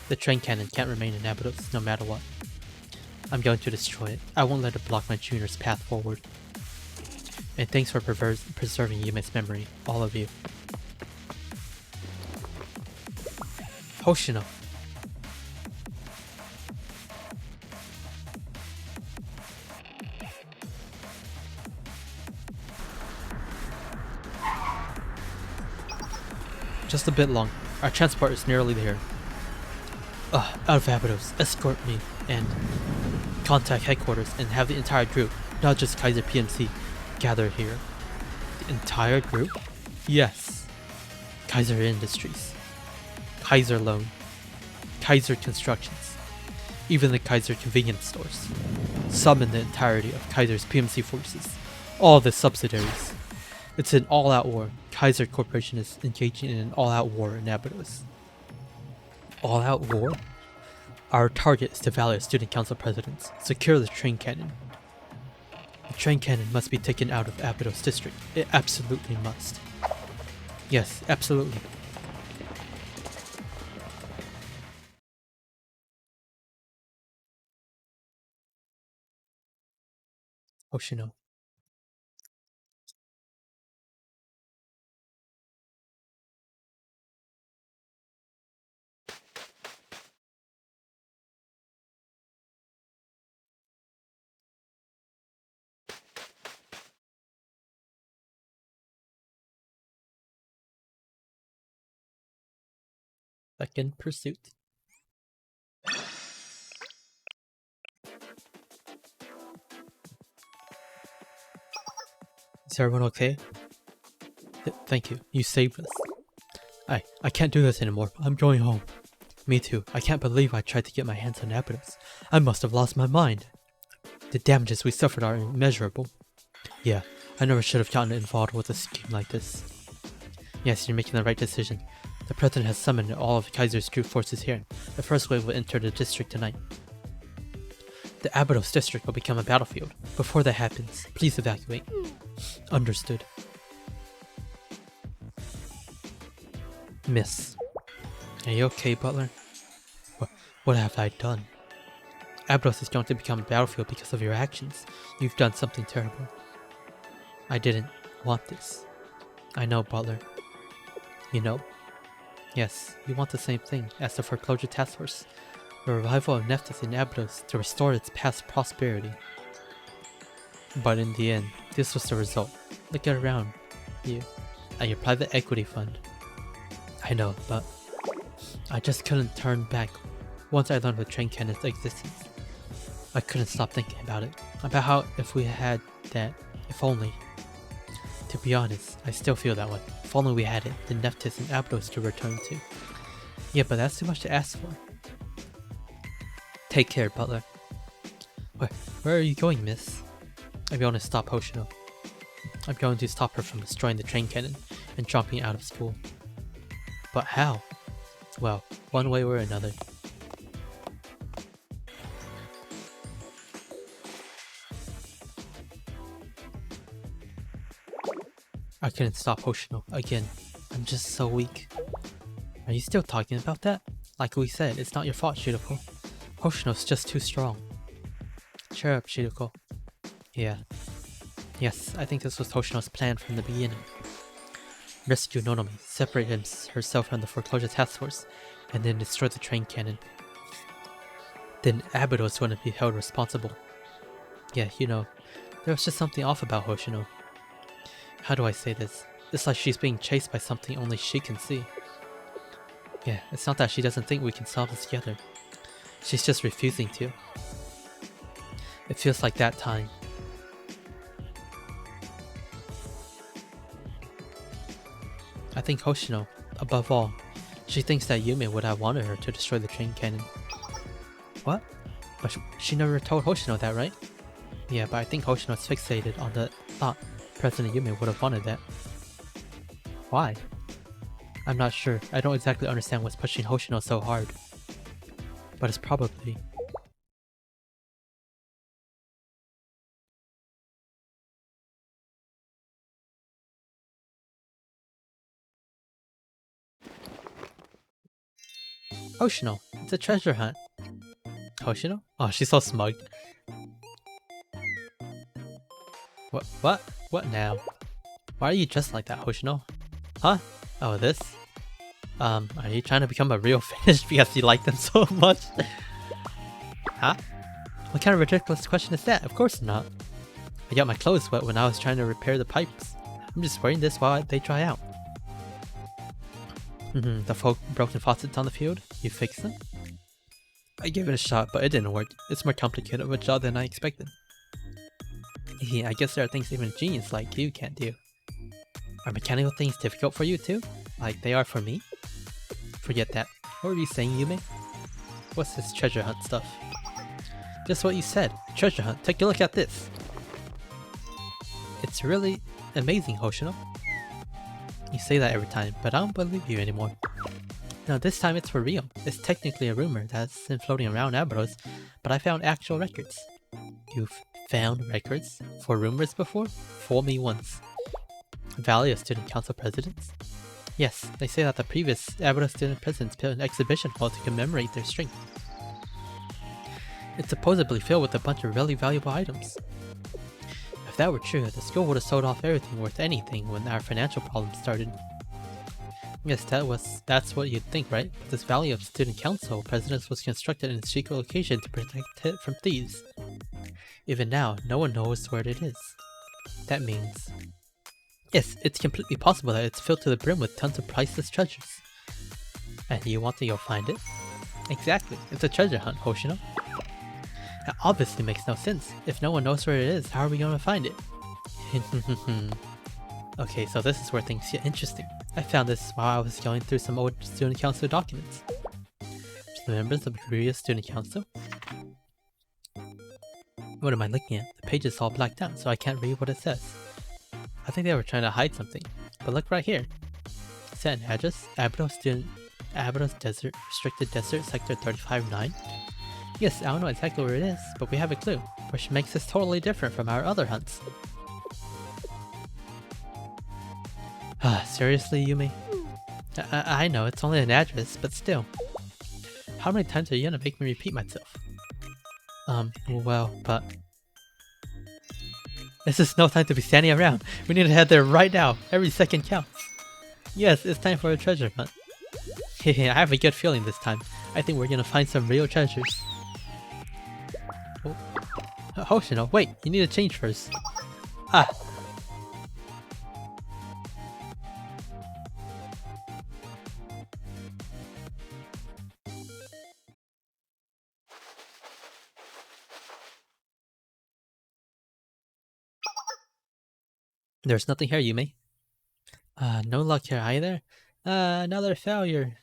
The train cannon can't remain in Abydos no matter what. I'm going to destroy it. I won't let it block my junior's path forward. And thanks for preserving Yume's memory, all of you. Hoshino. Just a bit long. Our transport is nearly there. Out of Abydos, escort me and contact headquarters and have the entire group, not just Kaiser PMC, gather here. The entire group? Yes. Kaiser Industries, Kaiser Loan, Kaiser Constructions, even the Kaiser convenience stores. Summon the entirety of Kaiser's PMC forces, all the subsidiaries. It's an all-out war. Kaiser Corporation is engaging in an all-out war in Abydos. All-out war? Our target is to value student council presidents. Secure the train cannon. The train cannon must be taken out of Abydos district. It absolutely must. Yes, absolutely. Hoshino. Second Pursuit. Is everyone okay? Thank you. You saved us. I can't do this anymore. I'm going home. Me too. I can't believe I tried to get my hands on Abydos. I must have lost my mind. The damages we suffered are immeasurable. Yeah, I never should have gotten involved with a scheme like this. Yes, you're making the right decision. The president has summoned all of Kaiser's troop forces here. The first wave will enter the district tonight. The Abydos district will become a battlefield. Before that happens, please evacuate. Understood. Miss. Are you okay, Butler? What have I done? Abydos is going to become a battlefield because of your actions. You've done something terrible. I didn't want this. I know, Butler. You know? Yes, you want the same thing as the foreclosure task force. The revival of Nephthys in Abydos to restore its past prosperity. But in the end, this was the result. Look around you at your private equity fund. I know, but I just couldn't turn back once I learned the train cannon's existence. I couldn't stop thinking about it. About how if we had that, if only. To be honest, I still feel that way. If only we had it, the Nephthys and Abydos to return to. Yeah, but that's too much to ask for. Take care, Butler. Where are you going, miss? I'm going to stop Hoshino. I'm going to stop her from destroying the train cannon and dropping out of school. But how? Well, one way or another. I couldn't stop Hoshino again. I'm just so weak. Are you still talking about that? Like we said, it's not your fault, Shiroko. Hoshino's just too strong. Cheer up, Shiroko. Yeah. Yes, I think this was Hoshino's plan from the beginning. Rescue Nonomi, separate herself from the foreclosure task force, and then destroy the train cannon. Then Abydos wouldn't be held responsible. Yeah, you know, there was just something off about Hoshino. How do I say this? It's like she's being chased by something only she can see. Yeah, it's not that she doesn't think we can solve this together. She's just refusing to. It feels like that time. I think Hoshino, above all, she thinks that Yume would have wanted her to destroy the train cannon. What? But she never told Hoshino that, right? Yeah, but I think Hoshino's fixated on the thought President Yume would have wanted that. Why? I'm not sure. I don't exactly understand what's pushing Hoshino so hard. But it's probably Hoshino, it's a treasure hunt. Hoshino? Oh, she's so smug. What? What now? Why are you dressed like that, Hoshino? Huh? Oh, this? Are you trying to become a real fish because you like them so much? Huh? What kind of ridiculous question is that? Of course not. I got my clothes wet when I was trying to repair the pipes. I'm just wearing this while they dry out. The broken faucets on the field? You fixed them? I gave it a shot, but it didn't work. It's more complicated of a job than I expected. Yeah, I guess there are things even a genius like you can't do. Are mechanical things difficult for you too? Like they are for me? Forget that. What were you saying, Yume? What's this treasure hunt stuff? Just what you said. Treasure hunt. Take a look at this. It's really amazing, Hoshino. You say that every time, but I don't believe you anymore. No, this time it's for real. It's technically a rumor that's been floating around Abydos, but I found actual records. You've found records for rumors before? Fool me once. Valley of Student Council Presidents? Yes, they say that the previous Abydos student presidents built an exhibition hall to commemorate their strength. It's supposedly filled with a bunch of really valuable items. If that were true, the school would have sold off everything worth anything when our financial problems started. Yes, that's what you'd think, right? But this Valley of Student Council Presidents was constructed in a secret location to protect it from thieves. Even now, no one knows where it is. That means... Yes, it's completely possible that it's filled to the brim with tons of priceless treasures. And you want to go find it? Exactly, it's a treasure hunt, Hoshino. That obviously makes no sense. If no one knows where it is, how are we going to find it? Okay, so this is where things get interesting. I found this while I was going through some old student council documents. To the members of the previous student council? What am I looking at? The page is all blacked out, so I can't read what it says. I think they were trying to hide something. But look right here. Set an address, Abydos Desert, Restricted Desert, Sector 35-9. Yes, I don't know exactly where it is, but we have a clue, which makes this totally different from our other hunts. Seriously, Yume? I know, it's only an address, but still. How many times are you gonna make me repeat myself? Well, but... This is no time to be standing around. We need to head there right now. Every second counts. Yes, it's time for a treasure hunt. I have a good feeling this time. I think we're gonna find some real treasures. Oh. Hoshino, wait, you need to change first. Ah. There's nothing here, Yume. No luck here either. Another failure.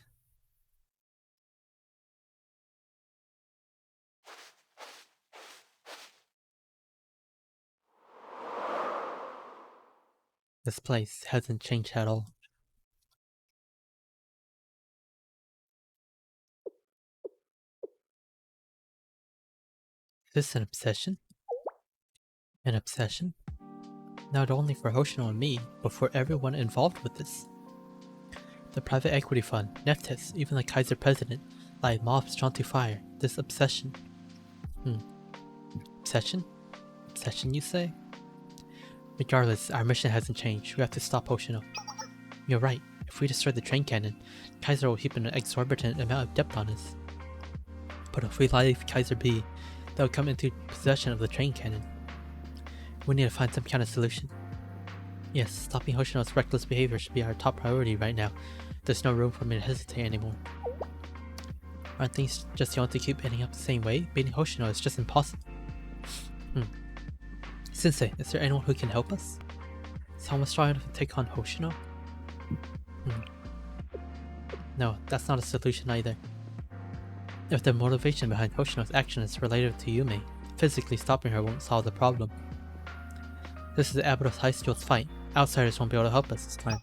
This place hasn't changed at all. Is this an obsession? An obsession? Not only for Hoshino and me, but for everyone involved with this. The private equity fund, Neftis, even the Kaiser president, like mobs drawn to fire. This obsession. Obsession? Obsession, you say? Regardless, our mission hasn't changed. We have to stop Hoshino. You're right. If we destroy the train cannon, Kaiser will heap an exorbitant amount of debt on us. But if we leave Kaiser be, they'll come into possession of the train cannon. We need to find some kind of solution. Yes, stopping Hoshino's reckless behavior should be our top priority right now. There's no room for me to hesitate anymore. Aren't things just going to keep ending up the same way? Beating Hoshino is just impossible. Sensei, is there anyone who can help us? Someone strong enough to take on Hoshino? No, that's not a solution either. If the motivation behind Hoshino's action is related to Yume, physically stopping her won't solve the problem. This is the Abydos High School's fight. Outsiders won't be able to help us this time.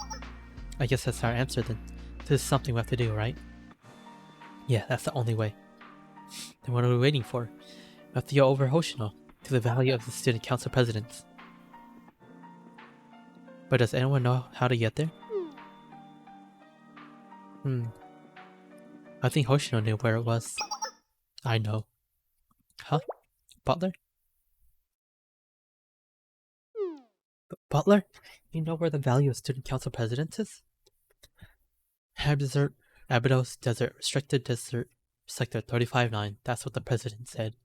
I guess that's our answer then. This is something we have to do, right? Yeah, that's the only way. Then what are we waiting for? We have to go over Hoshino to the Valley of the Student Council Presidents. But does anyone know how to get there? I think Hoshino knew where it was. I know. Huh? Butler? Butler? You know where the Valley of Student Council Presidents is? Desert, Abydos Desert, Restricted Desert, Sector 35-9. That's what the president said.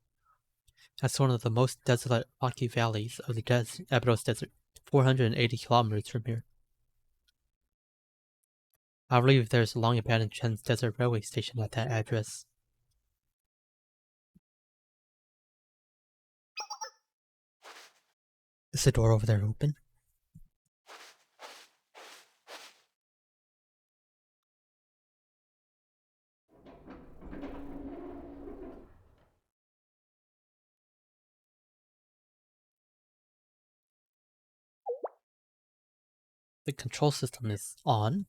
That's one of the most desolate, rocky valleys of the Abydos Desert, 480 kilometers from here. I believe there's a long abandoned Trans-Desert Railway station at that address. Is the door over there open? The control system is on.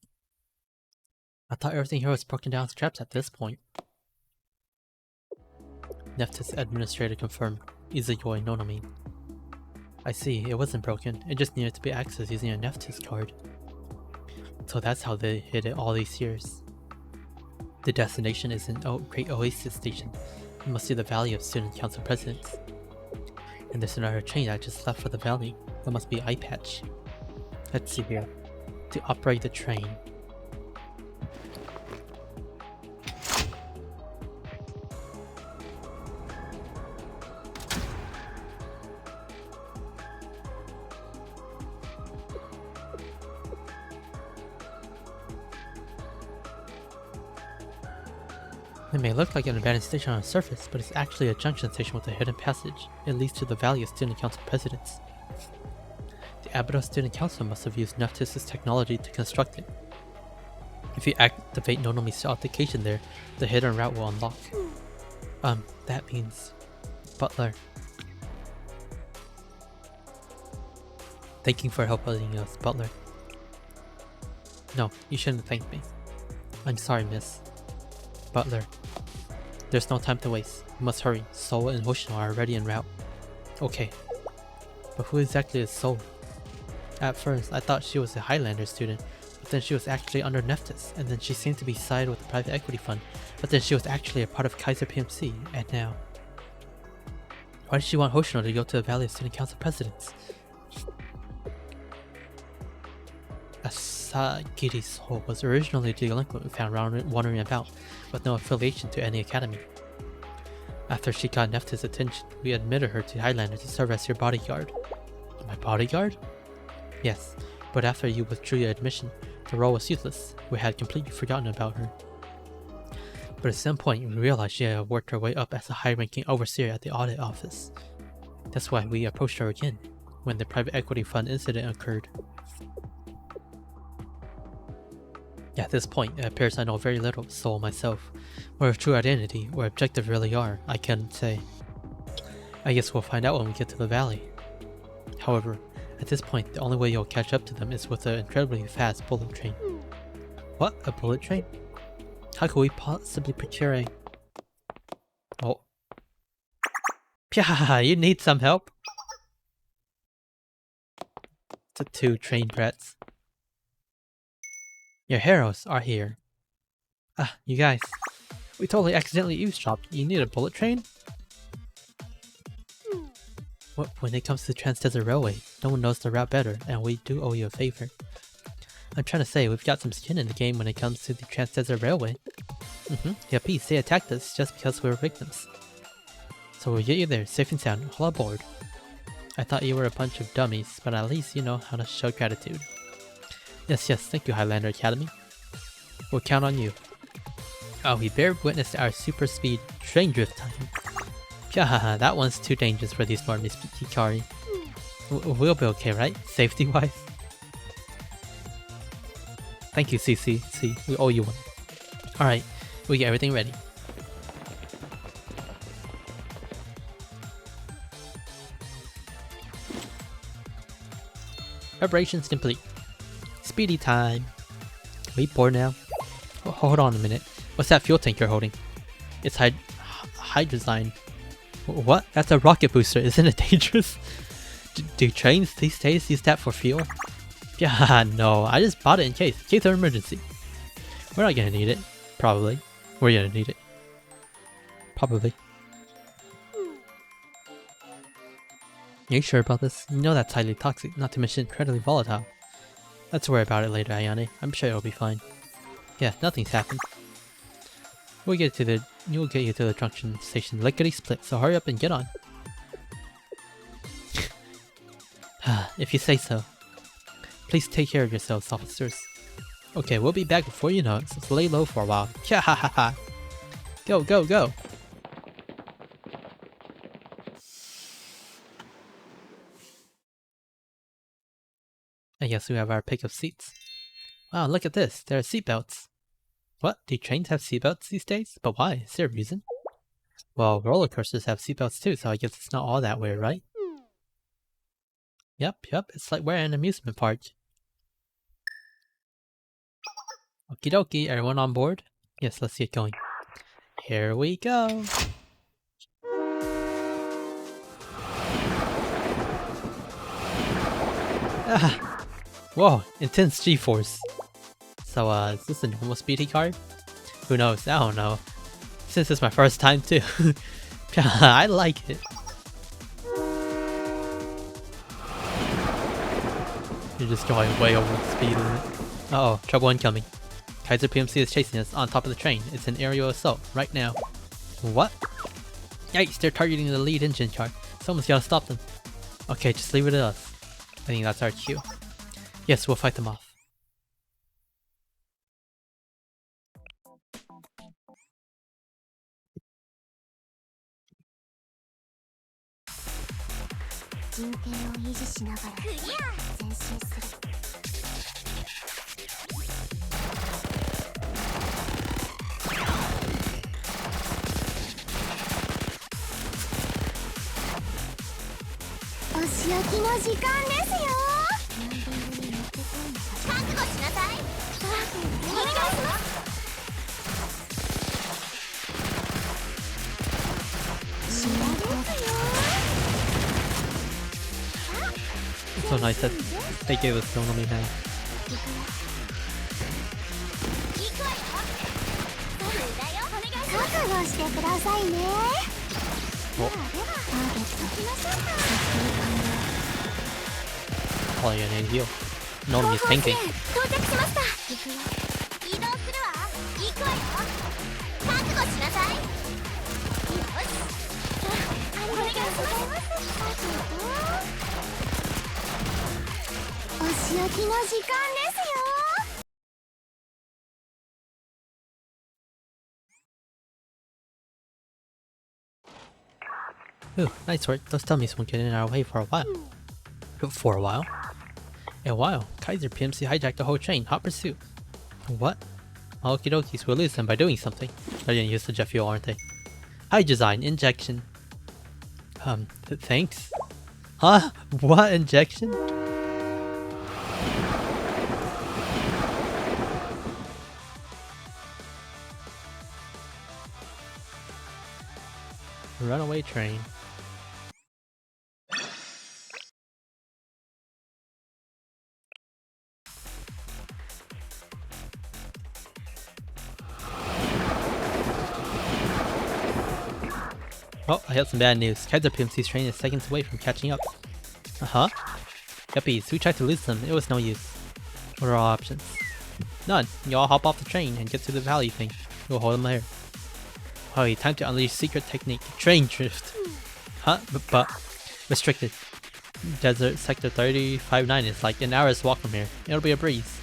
I thought everything here was broken down to traps at this point. Nephthys administrator confirmed. Izayoi Nonami. I see, it wasn't broken. It just needed to be accessed using a Nephthys card. So that's how they hid it all these years. The destination is an Great Oasis Station. You must see the Valley of Student Council Presidents. And there's another train that just left for the valley. That must be Eye Patch. Let's see here. To operate the train. It may look like an abandoned station on the surface, but it's actually a junction station with a hidden passage. It leads to the Valley of Student Council Presidents. The Abydos Student Council must have used Nephthys' technology to construct it. If you activate Nonomi's authentication there, the hidden route will unlock. That means... Butler. Thank you for helping us, Butler. No, you shouldn't thank me. I'm sorry, miss. Butler. There's no time to waste. We must hurry. Soul and Hoshino are already en route. Okay. But who exactly is Soul? At first, I thought she was a Highlander student, but then she was actually under Nephthys, and then she seemed to be sided with the private equity fund, but then she was actually a part of Kaiser PMC, and now... Why did she want Hoshino to go to the Valley of Student Council Presidents? Asagiri Soul was originally a delinquent we found wandering about, with no affiliation to any academy. After she got Nephthys' attention, we admitted her to Highlander to serve as your bodyguard. My bodyguard? Yes, but after you withdrew your admission, the role was useless. We had completely forgotten about her. But at some point, we realized she had worked her way up as a high-ranking overseer at the audit office. That's why we approached her again, when the private equity fund incident occurred. At this point, it appears I know very little of Soul myself. What her true identity or objective really are, I can't say. I guess we'll find out when we get to the valley. However, at this point, the only way you'll catch up to them is with an incredibly fast bullet train. What? A bullet train? How could we possibly procure a... Oh. Pya, you need some help? The two train brats. Your heroes are here. Ah, you guys. We totally accidentally eavesdropped. You need a bullet train? When it comes to the Trans-Desert Railway, no one knows the route better, and we do owe you a favor. I'm trying to say, we've got some skin in the game when it comes to the Trans-Desert Railway. Yuppie, they attacked us just because we were victims. So we'll get you there, safe and sound, all aboard. I thought you were a bunch of dummies, but at least you know how to show gratitude. Yes, thank you, Highlander Academy. We'll count on you. Oh, we bear witness to our super speed train drift time. Pyahaha, that one's too dangerous for these normies, Hikari. We'll be okay, right? Safety-wise? Thank you, CC. See, we owe you one. Alright, we get everything ready. Preparations complete. Speedy time. Are we bored now? Oh, hold on a minute. What's that fuel tank you're holding? It's hydrazine. What? That's a rocket booster. Isn't it dangerous? Do trains these days use that for fuel? Yeah, no. I just bought it in case of emergency. We're not gonna need it. Probably. We're gonna need it. Probably. Are you sure about this? You know that's highly toxic, not to mention incredibly volatile. Let's worry about it later, Ayane. I'm sure it'll be fine. Yeah, nothing's happened. We'll get you to the junction station lickety split, so hurry up and get on. If you say so. Please take care of yourselves, officers. Okay, we'll be back before you know it, so lay low for a while. Ha. Go, go, go! I guess we have our pick of seats. Wow, look at this. There are seatbelts. What? Do trains have seatbelts these days? But why? Is there a reason? Well, roller coasters have seatbelts too, so I guess it's not all that weird, right? Yep. It's like we're in an amusement park. Okie dokie, everyone on board? Yes, let's get going. Here we go! Ah! Whoa, intense G-force. So, is this a normal speedy car? Who knows? I don't know. Since it's my first time too. I like it. You're just going way over the speed limit. Uh-oh, trouble incoming. Kaiser PMC is chasing us on top of the train. It's an aerial assault right now. What? Yikes, they're targeting the lead engine car. Someone's gotta stop them. Okay, just leave it to us. I think that's our cue. Yes, we'll fight them off. It's so nice that they gave us so many names. Oh, yeah, need heal. No, he's tanking. Ooh, nice work. Those dummies won't get in our way for a while. For a while? A while. Kaiser PMC hijacked the whole train. Hot pursuit. What? Okie dokies, we'll lose them by doing something. They're gonna use the jet fuel, aren't they? High design, injection. Thanks? Huh? What injection? Runaway train. Oh, I have some bad news. Kaiser PMC's train is seconds away from catching up. Uh-huh. Yuppies, we tried to lose them. It was no use. What are our options? None. You all hop off the train and get to the valley thing. We'll hold them there. Oh, time to unleash secret technique. Train drift. Huh? But restricted. Desert Sector 35-9 is like an hour's walk from here. It'll be a breeze.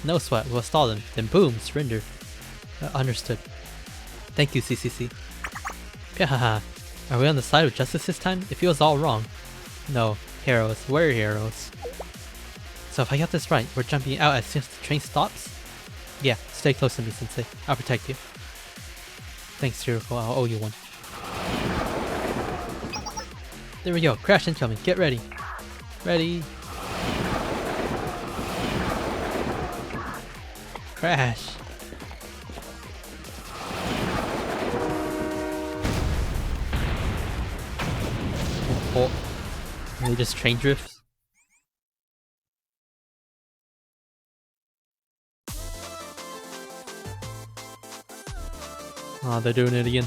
No sweat. We'll stall them. Then boom, surrender. Understood. Thank you, CCC. Haha. Are we on the side of justice this time? It feels all wrong. No. Heroes. We're heroes. So if I got this right, we're jumping out as soon as the train stops? Yeah, stay close to me, Sensei. I'll protect you. Thanks, Kuroko. I'll owe you one. There we go. Crash incoming. Get ready. Ready. Crash. Oh. Really just train drifts? Oh, they're doing it again.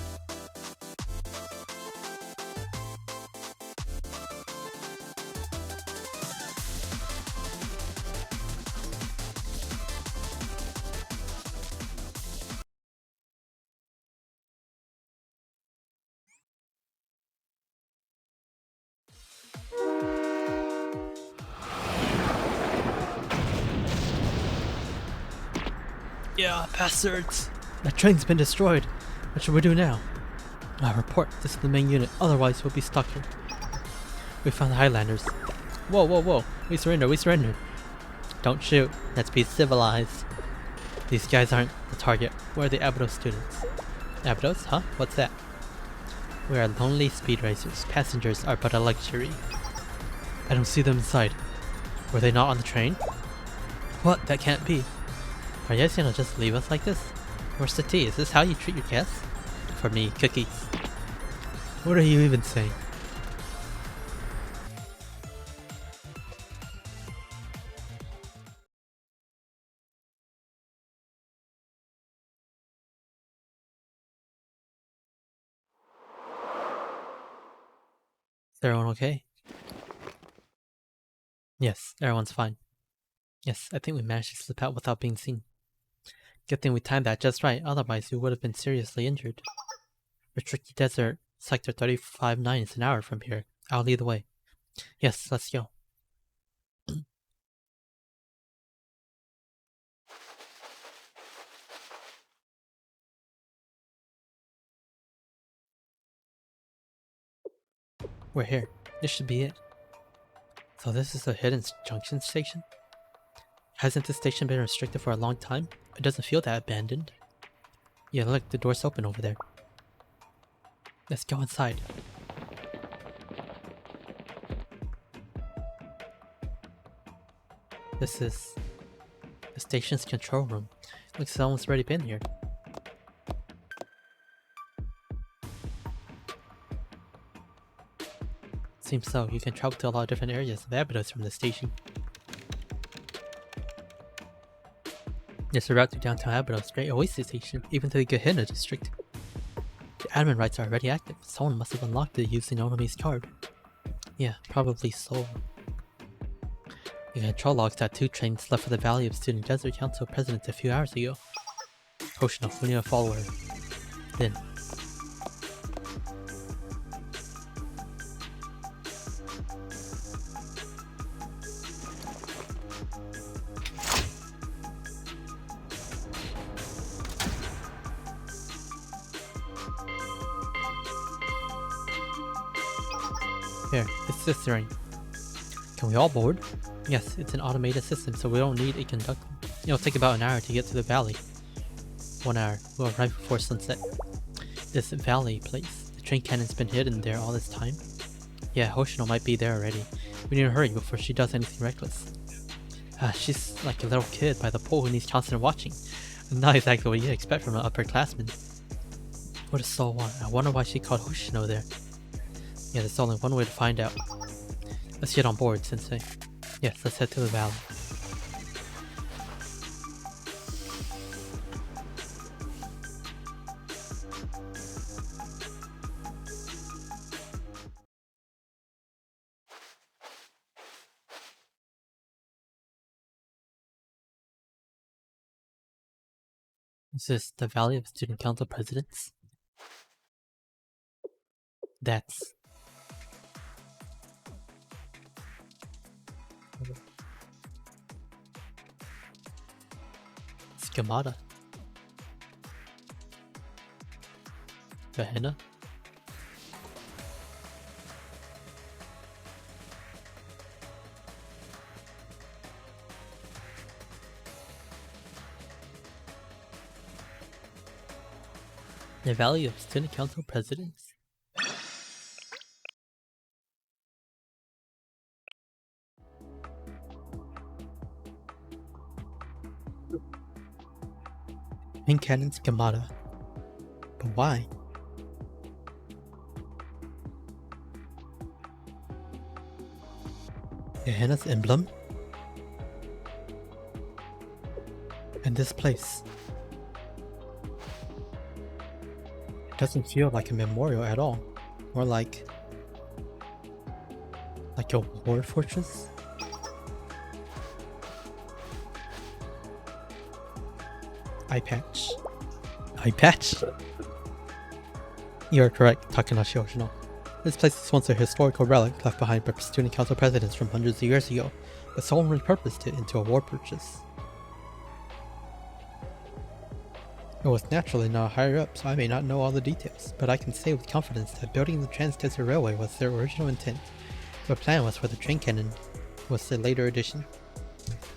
Yeah, bastards! That train's been destroyed. What should we do now? Report this to the main unit, otherwise we'll be stuck here. We found the Highlanders. Whoa, whoa, whoa. We surrendered. Don't shoot. Let's be civilized. These guys aren't the target. We're the Abydos students. Abydos? Huh? What's that? We are lonely speed racers. Passengers are but a luxury. I don't see them inside. Were they not on the train? What? That can't be. Are you guys gonna just leave us like this? Where's the tea? Is this how you treat your guests? For me, cookies. What are you even saying? Is everyone okay? Yes, everyone's fine. Yes, I think we managed to slip out without being seen. Good thing we timed that just right, otherwise we would have been seriously injured. Restricted Desert, Sector 35-9 is an hour from here. I'll lead the way. Yes, let's go. We're here. This should be it. So this is a hidden junction station? Hasn't this station been restricted for a long time? It doesn't feel that abandoned. Yeah, look, the door's open over there. Let's go inside. This is the station's control room. Looks like someone's already been here. Seems so. You can travel to a lot of different areas of Abydos from the station. There's a route to downtown Abydos, Great Oasis Station, even to the Gehenna district. The admin rights are already active. Someone must have unlocked it using Onomi's card. Yeah, probably so. The control logs that 2 trains left for the Valley of Student Desert Council President a few hours ago. Hoshino, we need to follow her. Then. Here, it's this ring. Can we all board? Yes, it's an automated system, so we don't need a conductor. It'll take about an hour to get to the valley. 1 hour. We'll arrive before sunset. This valley place. The train cannon's been hidden there all this time. Yeah, Hoshino might be there already. We need to hurry before she does anything reckless. She's like a little kid by the pool who needs constant watching. Not exactly what you'd expect from an upperclassman. What does Soul want? I wonder why she called Hoshino there. Yeah, there's only one way to find out. Let's get on board, Sensei. Yes, let's head to the valley. Is this the Valley of Student Council Presidents? That's... Schemata. Gehenna. The Valley of Student Council Presidents. Main Cannon Schemata. But why? Gehenna's emblem? And this place. It doesn't feel like a memorial at all. More like a war fortress? Eye patch. Eye patch? You are correct, Takanashi Hoshino. This place is once a historical relic left behind by student council presidents from hundreds of years ago, but someone repurposed it into a war purchase. It was naturally not higher up, so I may not know all the details, but I can say with confidence that building the Trans-Desert Railway was their original intent. The plan was for the train cannon was the later addition.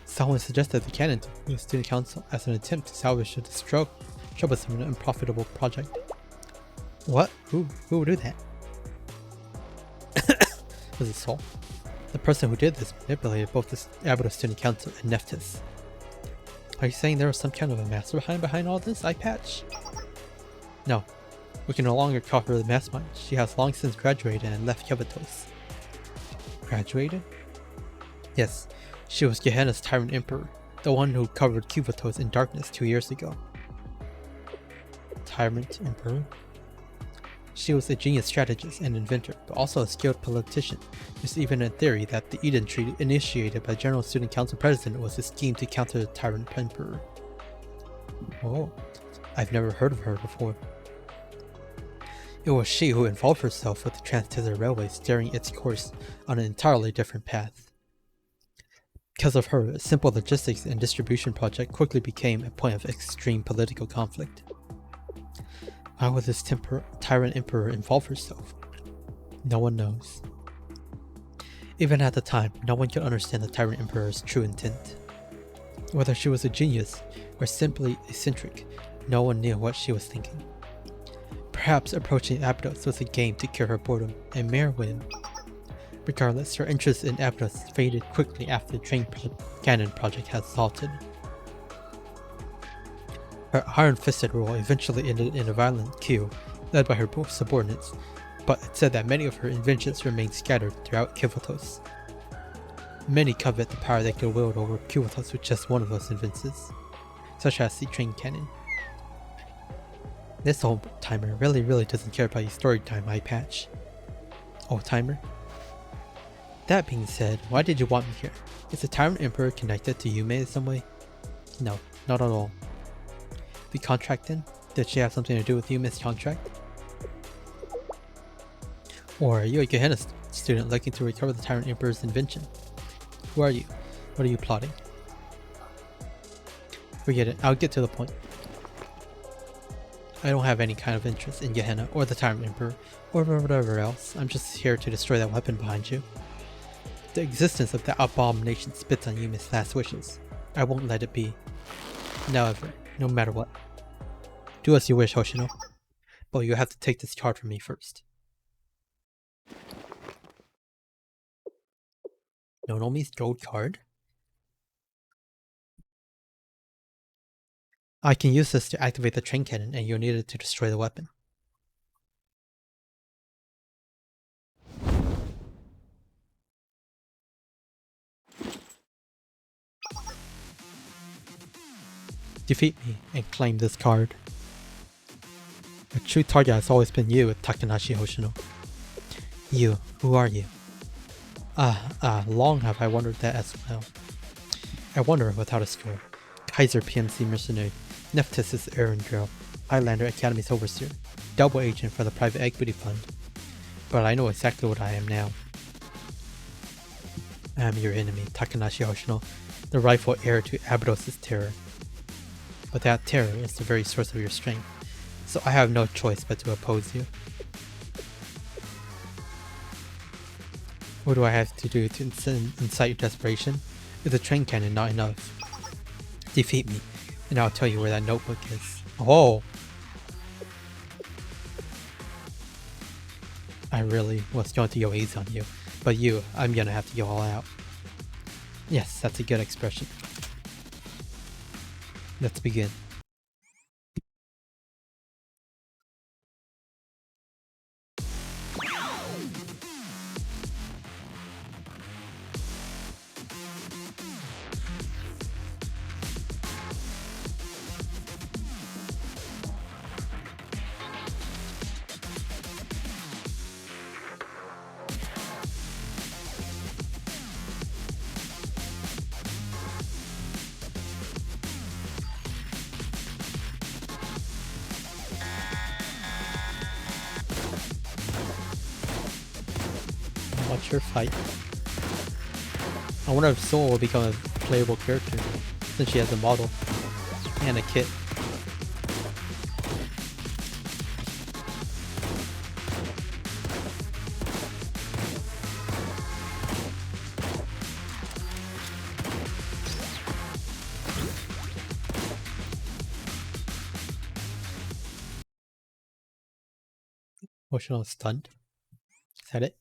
Someone suggested the cannon to the student council as an attempt to salvage this troublesome and unprofitable project. What? Who would do that? Was it Sol? The person who did this manipulated both the Abbot Student Council and Nephthys. Are you saying there was some kind of a mastermind behind all this, Eye Patch? No. We can no longer call her the mastermind. She has long since graduated and left Kivatos. Graduated? Yes. She was Gehenna's Tyrant Emperor, the one who covered Kivatos in darkness 2 years ago. Tyrant Emperor? She was a genius strategist and inventor, but also a skilled politician. There's even a theory that the Eden Treaty initiated by General Student Council President was a scheme to counter the Tyrant Emperor. Oh, I've never heard of her before. It was she who involved herself with the Trans-Desert Railway, steering its course on an entirely different path. Because of her, a simple logistics and distribution project quickly became a point of extreme political conflict. Why would this Tyrant Emperor involve herself? No one knows. Even at the time, no one could understand the Tyrant Emperor's true intent. Whether she was a genius or simply eccentric, no one knew what she was thinking. Perhaps approaching Abydos was a game to cure her boredom, a mere whim. Regardless, her interest in Abydos faded quickly after the train cannon project had halted. Her iron-fisted rule eventually ended in a violent coup led by her subordinates, but it said that many of her inventions remained scattered throughout Kivatos. Many covet the power they could wield over Kivatos with just one of those inventions, such as the train cannon. This old timer really doesn't care about your story time, Eye Patch. Old timer? That being said, why did you want me here? Is the Tyrant Emperor connected to Yume in some way? No, not at all. The contract then? Did she have something to do with Yume's contract? Or are you a Gehenna student looking to recover the Tyrant Emperor's invention? Who are you? What are you plotting? Forget it, I'll get to the point. I don't have any kind of interest in Gehenna or the Tyrant Emperor or whatever else. I'm just here to destroy that weapon behind you. The existence of that abomination spits on Yume's last wishes. I won't let it be. Never, no matter what. Do as you wish, Hoshino. But you have to take this card from me first. Nonomi's gold card? I can use this to activate the train cannon and you'll need it to destroy the weapon. Defeat me and claim this card. A true target has always been you, Takanashi Hoshino. You, who are you? Long have I wondered that as well. I wonder without a score. Kaiser PMC mercenary, Nephthys' errand girl, Highlander Academy's overseer, double agent for the private equity fund. But I know exactly what I am now. I am your enemy, Takanashi Hoshino, the rightful heir to Abydos' terror. But that terror is the very source of your strength, so I have no choice but to oppose you. What do I have to do to incite your desperation? Is the train cannon not enough? Defeat me, and I'll tell you where that notebook is. Oh! I really was going to go easy on you, but I'm gonna have to go all out. Yes, that's a good expression. Let's begin. Watch her fight. I wonder if Soul will become a playable character since she has a model and a kit. Hoshino stunned. Is that it?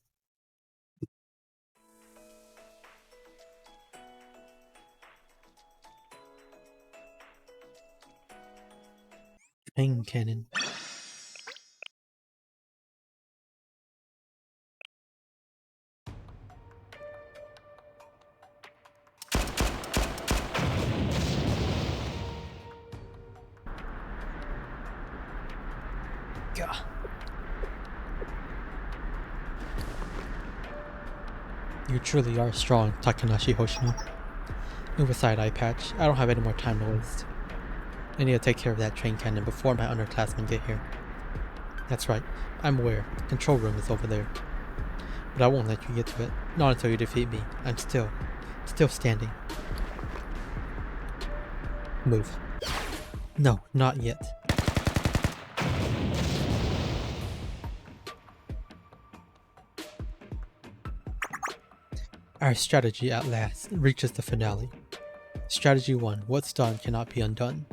Train cannon. Gah. You truly are strong, Takanashi Hoshino. Move aside, eye patch. I don't have any more time to waste. I need to take care of that train cannon before my underclassmen get here. That's right. I'm aware. The control room is over there. But I won't let you get to it. Not until you defeat me. I'm still standing. Move. No, not yet. Our strategy at last reaches the finale. Strategy 1. What's done cannot be undone.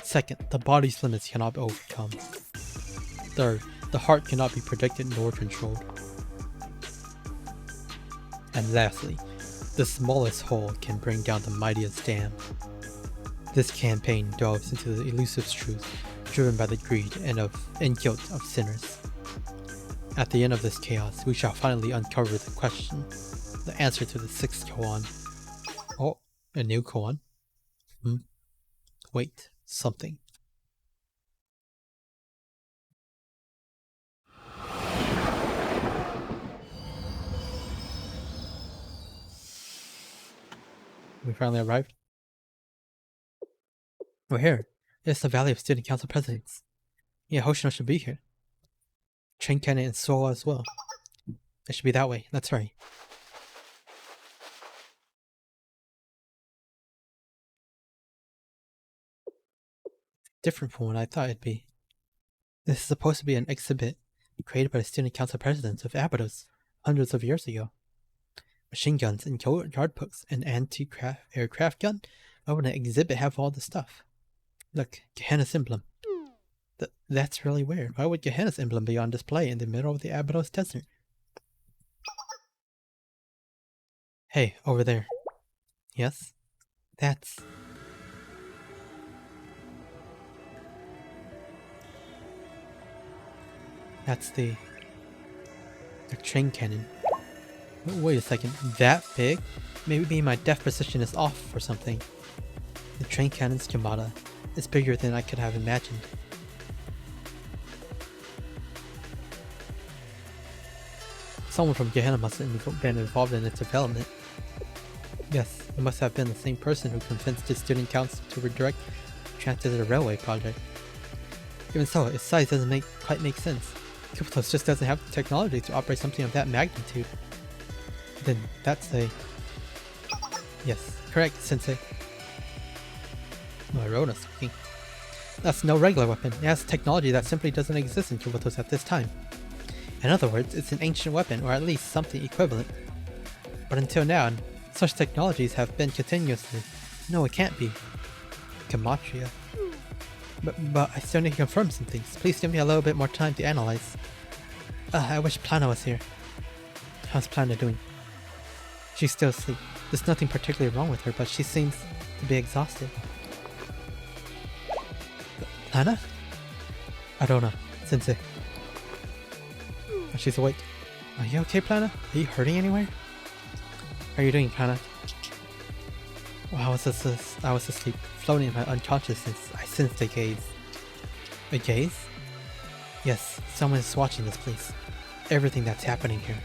Second, the body's limits cannot be overcome. Third, the heart cannot be predicted nor controlled. And lastly, the smallest hole can bring down the mightiest dam. This campaign delves into the elusive truth driven by the greed and guilt of sinners. At the end of this chaos, we shall finally uncover the question, the answer to the 6th koan. Oh, a new koan? Wait, something. We finally arrived. We're here. It's the Valley of Student Council Presidents. Yeah, Hoshino should be here. Train cannon and Soul as well. It should be that way. That's right. Different from what I thought it'd be. This is supposed to be an exhibit created by the Student Council Presidents of Abydos hundreds of years ago. Machine guns and guard books, an anti-aircraft gun. Why would an exhibit have all the stuff? Look, Gehenna's emblem. That's really weird. Why would Gehenna's emblem be on display in the middle of the Abydos desert? Hey, over there. Yes? That's the train cannon. Wait a second, that big? Maybe my depth precision is off or something. The train cannon's Kimata is bigger than I could have imagined. Someone from Gehenna must have been involved in its development. Yes, it must have been the same person who convinced the student council to redirect the railway project. Even so, its size doesn't quite make sense. Kubotos just doesn't have the technology to operate something of that magnitude. Then that's a... Yes, correct, Sensei. My Rona's talking. That's no regular weapon. It has technology that simply doesn't exist in Kubotos at this time. In other words, it's an ancient weapon, or at least something equivalent. But until now, such technologies have been continuously... No, it can't be. Gematria. But I still need to confirm some things. Please give me a little bit more time to analyze. I wish Plana was here. How's Plana doing? She's still asleep. There's nothing particularly wrong with her, but she seems to be exhausted. Plana? Arona, Sensei. Oh, she's awake. Are you okay, Plana? Are you hurting anywhere? How are you doing, Plana? Well, I was asleep, floating in my unconsciousness. I sensed a gaze. A gaze? Yes, someone is watching this place. Everything that's happening here.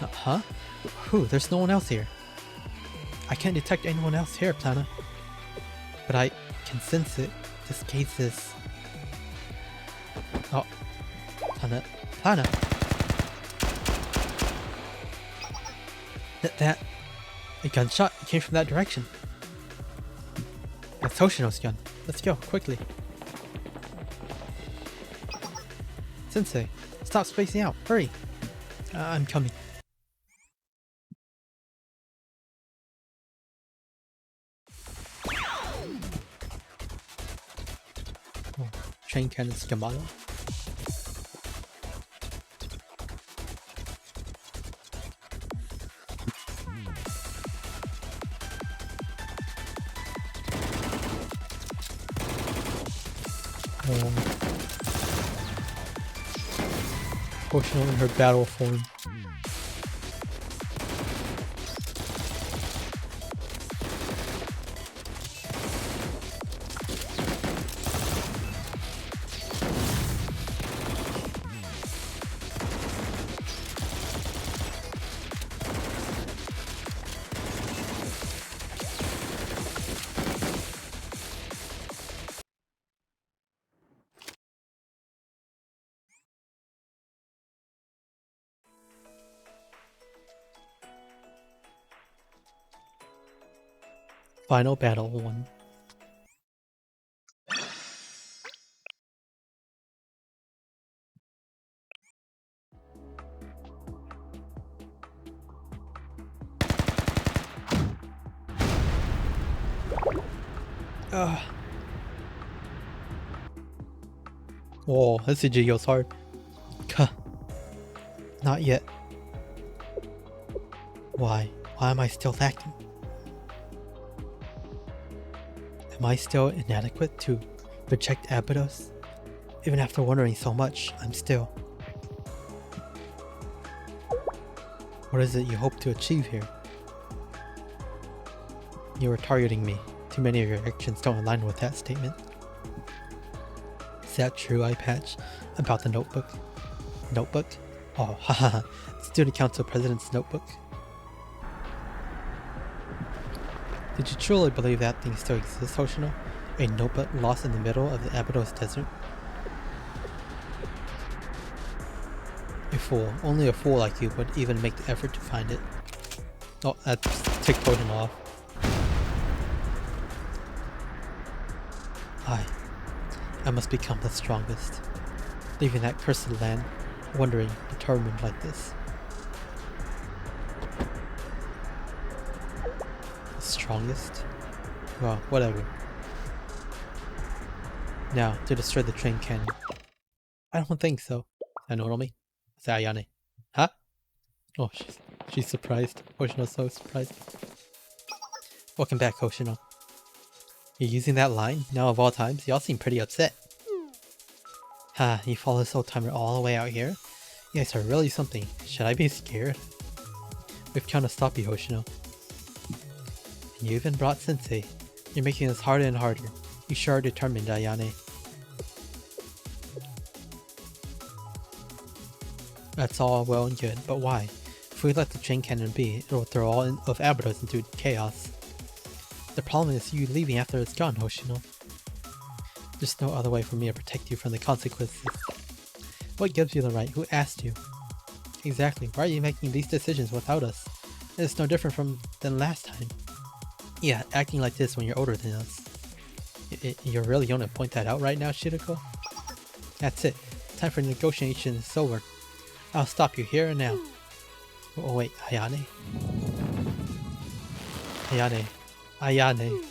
Huh? Who? There's no one else here. I can't detect anyone else here, Plana. But I can sense it. This gaze is... Oh. Plana. A gunshot? It came from that direction. That's Hoshino's gun. Let's go, quickly. Sensei, stop spacing out. Hurry. I'm coming. Oh, train cannon schematic. Hoshino in her battle form. Final battle 1. Whoa, this CG goes hard. Kuh. Not yet. Why? Why am I still acting? Am I still inadequate to reject Abydos? Even after wondering so much, I'm still... What is it you hope to achieve here? You are targeting me. Too many of your actions don't align with that statement. Is that true, Eye Patch? About the notebook? Notebook? Oh, haha. Student Council President's notebook. Did you truly believe that thing still exists, Hoshino? A notebook lost in the middle of the Abydos desert? A fool. Only a fool like you would even make the effort to find it. Oh, that ticked Hoshino off. I must become the strongest. Leaving that cursed land, wandering, determined like this. Strongest? Well, whatever. Now, to destroy the train cannon. I don't think so. I know what I mean. It's Ayane. Huh? Oh, she's surprised. Hoshino's so surprised. Welcome back, Hoshino. You're using that line? Now of all times? Y'all seem pretty upset. Ha, you follow this old timer all the way out here? You guys are really something. Should I be scared? We've come to stop you, Hoshino. And you even brought Sensei. You're making this harder and harder. You sure are determined, Ayane. That's all well and good, but why? If we let the train cannon be, it will throw all of Abydos into chaos. The problem is you leaving after it's gone, Hoshino. There's no other way for me to protect you from the consequences. What gives you the right? Who asked you? Exactly, why are you making these decisions without us? It's no different than last time. Yeah, acting like this when you're older than us. You're really going to point that out right now, Shiroko? That's it. Time for negotiations is over. I'll stop you here and now. Oh wait, Ayane? Ayane. Ayane.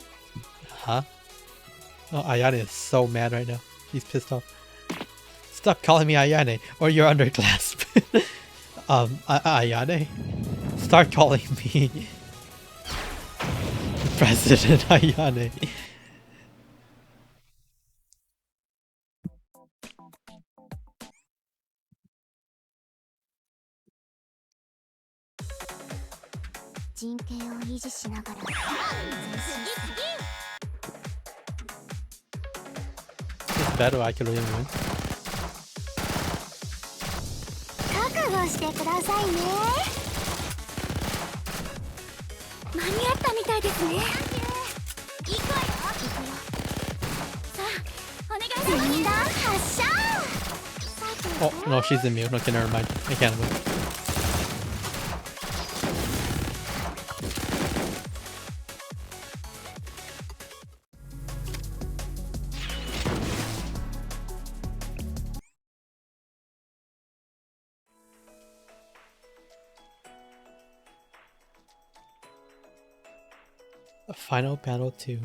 Huh? Oh, Ayane is so mad right now. She's pissed off. Stop calling me Ayane, or you're under clasp. Ayane? Start calling me President Ayane. This battle I could really win. Oh, no, she's immune. Okay, never mind. I can't win. Final battle 2.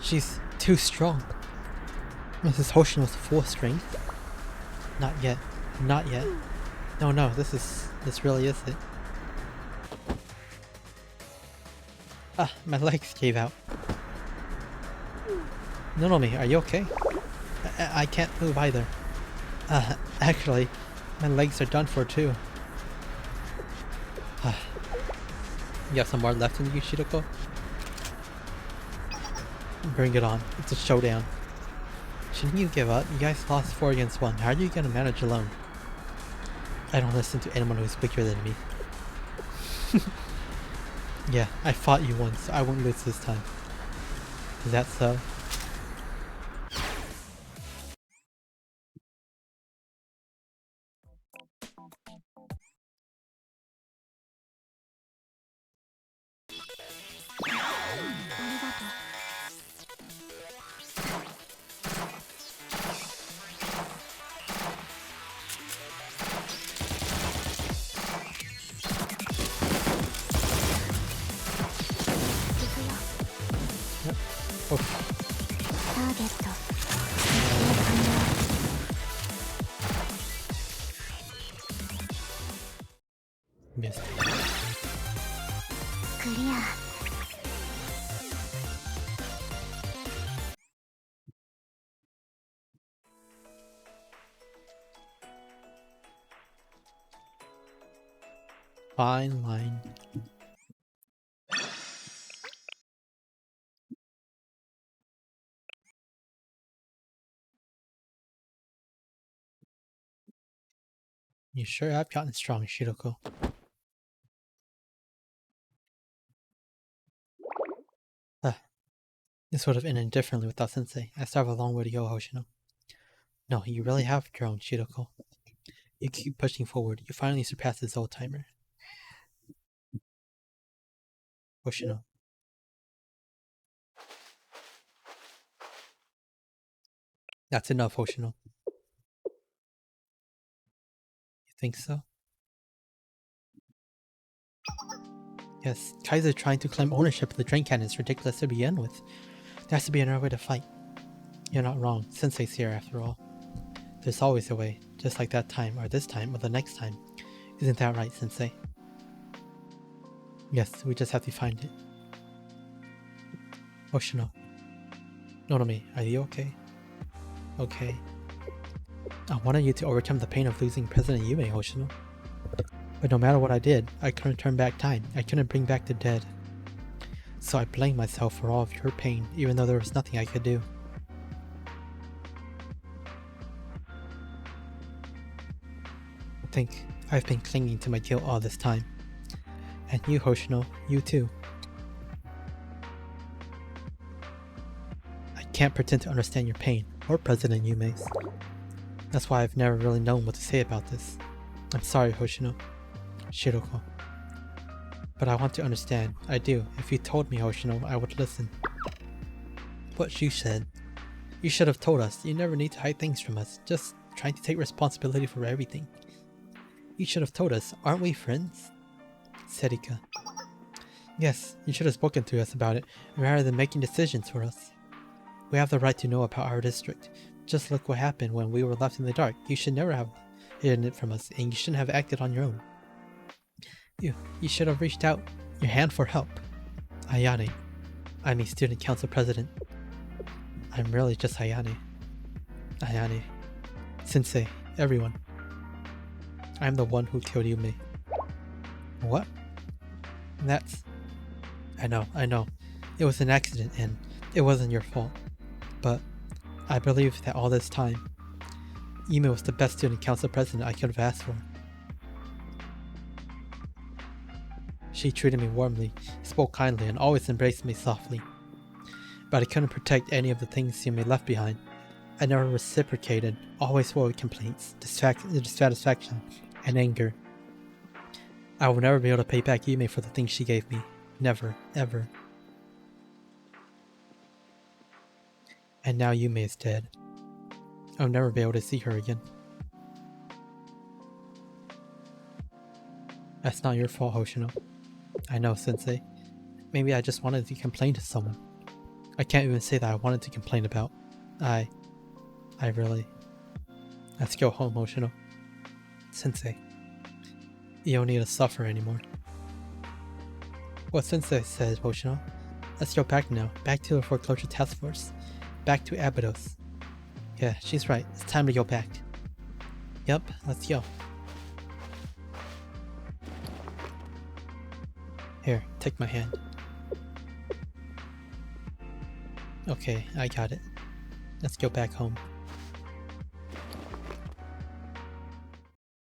She's too strong. Mrs. Hoshino's full strength? Not yet. Not yet. No, this really is it. My legs gave out. Nonomi, are you okay? I can't move either. Actually, my legs are done for too. You have some more left in you, Shiroko? Bring it on. It's a showdown. Shouldn't you give up? You guys lost 4 against 1. How are you gonna manage alone? I don't listen to anyone who's weaker than me. Yeah, I fought you once, so I won't lose this time. Is that so? Missed. Clear. Fine line. You sure have gotten strong, Shiroko. This would have ended differently without Sensei. I still have a long way to go, Hoshino. No, you really have grown, Shiroko. You keep pushing forward. You finally surpassed this old timer. Hoshino. That's enough, Hoshino. You think so? Yes, Kaiser trying to claim ownership of the drain cannon is ridiculous to begin with. There has to be another way to fight. You're not wrong. Sensei's here after all. There's always a way, just like that time, or this time, or the next time. Isn't that right, Sensei? Yes, we just have to find it. Hoshino. Nonomi, are you okay? Okay. I wanted you to overcome the pain of losing President Yume, Hoshino. But no matter what I did, I couldn't turn back time. I couldn't bring back the dead. So I blame myself for all of your pain, even though there was nothing I could do. I think I've been clinging to my guilt all this time. And you, Hoshino, you too. I can't pretend to understand your pain, or President Yume's. That's why I've never really known what to say about this. I'm sorry, Hoshino. Shiroko. But I want to understand. I do. If you told me, Hoshino, I would listen. What you said. You should have told us. You never need to hide things from us. Just trying to take responsibility for everything. You should have told us. Aren't we friends? Serika. Yes, you should have spoken to us about it, rather than making decisions for us. We have the right to know about our district. Just look what happened when we were left in the dark. You should never have hidden it from us, and you shouldn't have acted on your own. You should have reached out your hand for help. Ayane. I'm a student council president. I'm really just Ayane. Ayane. Sensei. Everyone. I'm the one who killed Yume. What? That's... I know. It was an accident and it wasn't your fault. But I believe that all this time, Yume was the best student council president I could have asked for. She treated me warmly, spoke kindly, and always embraced me softly. But I couldn't protect any of the things Yume left behind. I never reciprocated, always full of complaints, dissatisfaction, and anger. I will never be able to pay back Yume for the things she gave me. Never, ever. And now Yume is dead. I'll never be able to see her again. That's not your fault, Hoshino. I know, Sensei. Maybe I just wanted to complain to someone. I can't even say that I wanted to complain about. I really... Let's go home, Hoshino. Sensei. You don't need to suffer anymore. What Sensei says, Hoshino. Let's go back now. Back to the foreclosure task force. Back to Abydos. Yeah, she's right. It's time to go back. Yep, let's go. Here, take my hand. Okay, I got it. Let's go back home.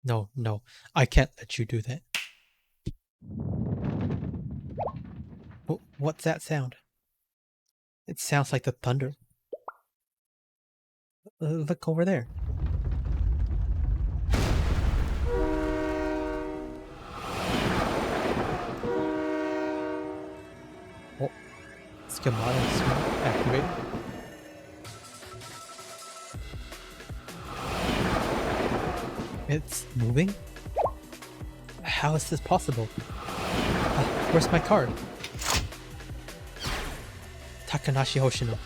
No, I can't let you do that. What's that sound? It sounds like the thunder. Look over there. Oh, schemata is activated. It's moving? How is this possible? Where's my card? Takanashi Hoshino.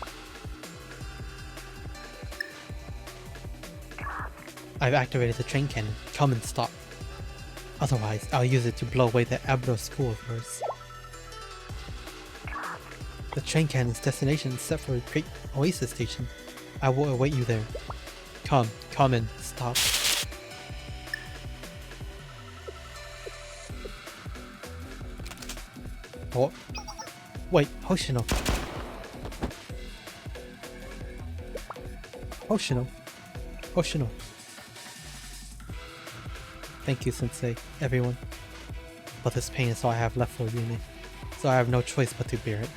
I've activated the train cannon. Come and stop. Otherwise, I'll use it to blow away that Abydos school of yours. The train cannon's destination is set for the Great Oasis Station. I will await you there. Come and stop. Oh, wait, Hoshino. Hoshino. Thank you, Sensei, everyone. But this pain is all I have left for Yume, so I have no choice but to bear it.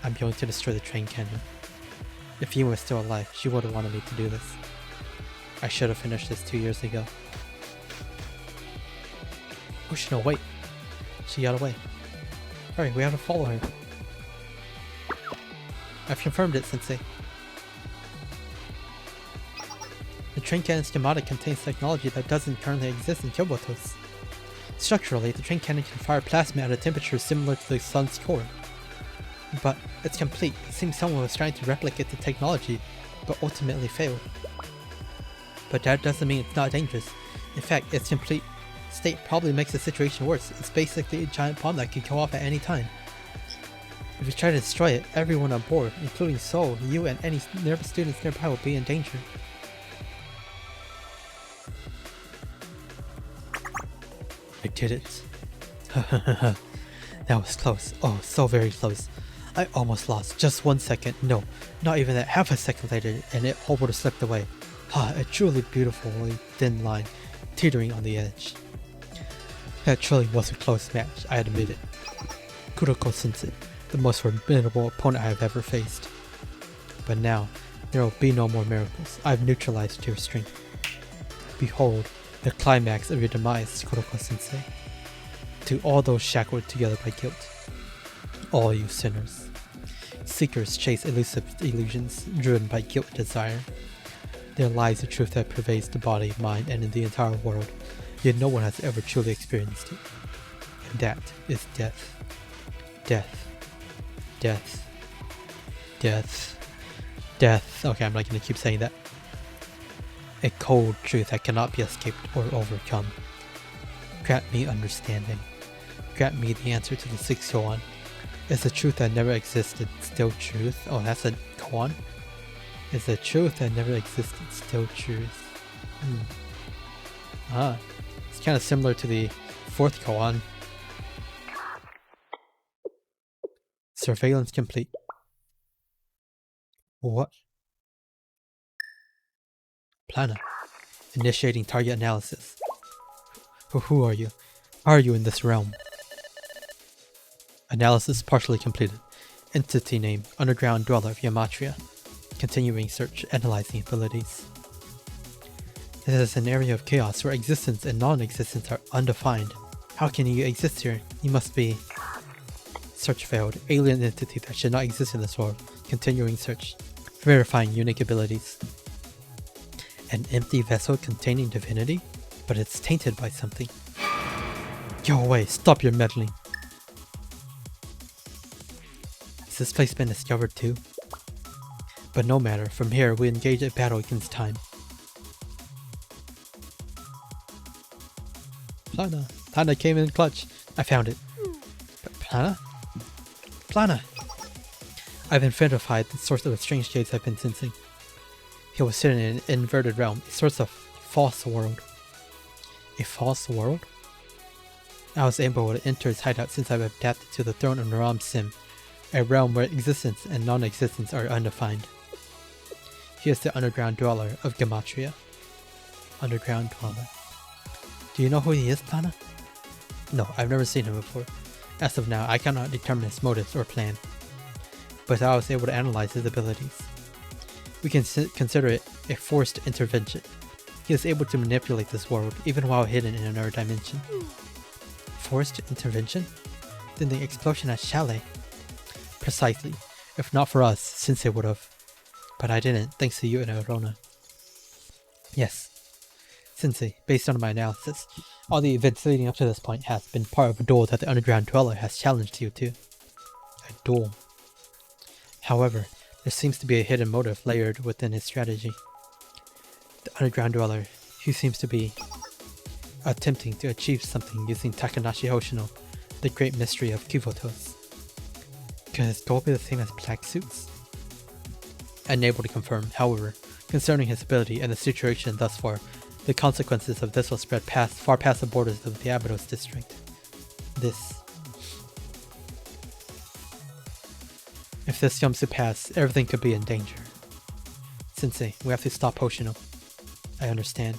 I'm going to destroy the train cannon. If Yume was still alive, she would have wanted me to do this. I should have finished this 2 years ago. Hoshino, wait. She got away. Hurry, we have to follow her. I've confirmed it, Sensei. The train cannon schematic contains technology that doesn't currently exist in Kyobotos. Structurally, the train cannon can fire plasma at a temperature similar to the sun's core. But it's complete. It seems someone was trying to replicate the technology, but ultimately failed. But that doesn't mean it's not dangerous. In fact, its complete state probably makes the situation worse. It's basically a giant bomb that can go off at any time. If we try to destroy it, everyone on board, including Soul, you, and any students nearby will be in danger. I did it. That was close. Oh, so very close. I almost lost. Just 1 second. No, not even that. Half a second later, and it all would have slipped away. A truly beautifully thin line, teetering on the edge. That truly was a close match, I admit it. Kuroko Sensei, the most formidable opponent I have ever faced. But now, there will be no more miracles. I have neutralized your strength. Behold, the climax of your demise, Kuroko Sensei. To all those shackled together by guilt. All you sinners. Seekers chase elusive illusions, driven by guilt and desire. There lies a truth that pervades the body, mind, and in the entire world, yet no one has ever truly experienced it. And that is death. Death. Death. Death. Death. Okay, I'm not gonna keep saying that. A cold truth that cannot be escaped or overcome. Grant me understanding. Grant me the answer to the 6th koan. Is the truth that never existed still truth? Oh, that's a koan? Is the truth that never existed still truth? It's kind of similar to the 4th koan. Surveillance complete. What? Plana. Initiating target analysis. Who are you? How are you in this realm? Analysis partially completed. Entity name, Underground Dweller of Yamatria. Continuing search, analyzing abilities. This is an area of chaos where existence and non-existence are undefined. How can you exist here? You must be... Search failed. Alien entity that should not exist in this world. Continuing search. Verifying unique abilities. An empty vessel containing divinity? But it's tainted by something. Go away. Stop your meddling. Has this place been discovered too? But no matter. From here, we engage a battle against time. Plana. Plana came in clutch. I found it. Plana? Plana! I've identified the source of the strange gaze I've been sensing. He was sitting in an inverted realm, a source of false world. A false world? I was able to enter his hideout since I've adapted to the throne of Naram Sim, a realm where existence and non-existence are undefined. He is the underground dweller of Gematria. Underground dweller. Do you know who he is, Plana? No, I've never seen him before. As of now, I cannot determine his motives or plan. But I was able to analyze his abilities. We can consider it a forced intervention. He is able to manipulate this world, even while hidden in another dimension. Forced intervention? Then the explosion at Chalet. Precisely. If not for us, Sensei would have. But I didn't, thanks to you and Arona. Yes. Sensei, based on my analysis, all the events leading up to this point has been part of a duel that the Underground Dweller has challenged you to. A duel. However, there seems to be a hidden motive layered within his strategy. The Underground Dweller, who seems to be attempting to achieve something using Takanashi Hoshino, the great mystery of Kivotos. Could his goal be the same as black suits? Unable to confirm, however, concerning his ability and the situation thus far, the consequences of this will spread far past the borders of the Abydos district. If this comes to pass, everything could be in danger. Sensei, we have to stop Hoshino. I understand.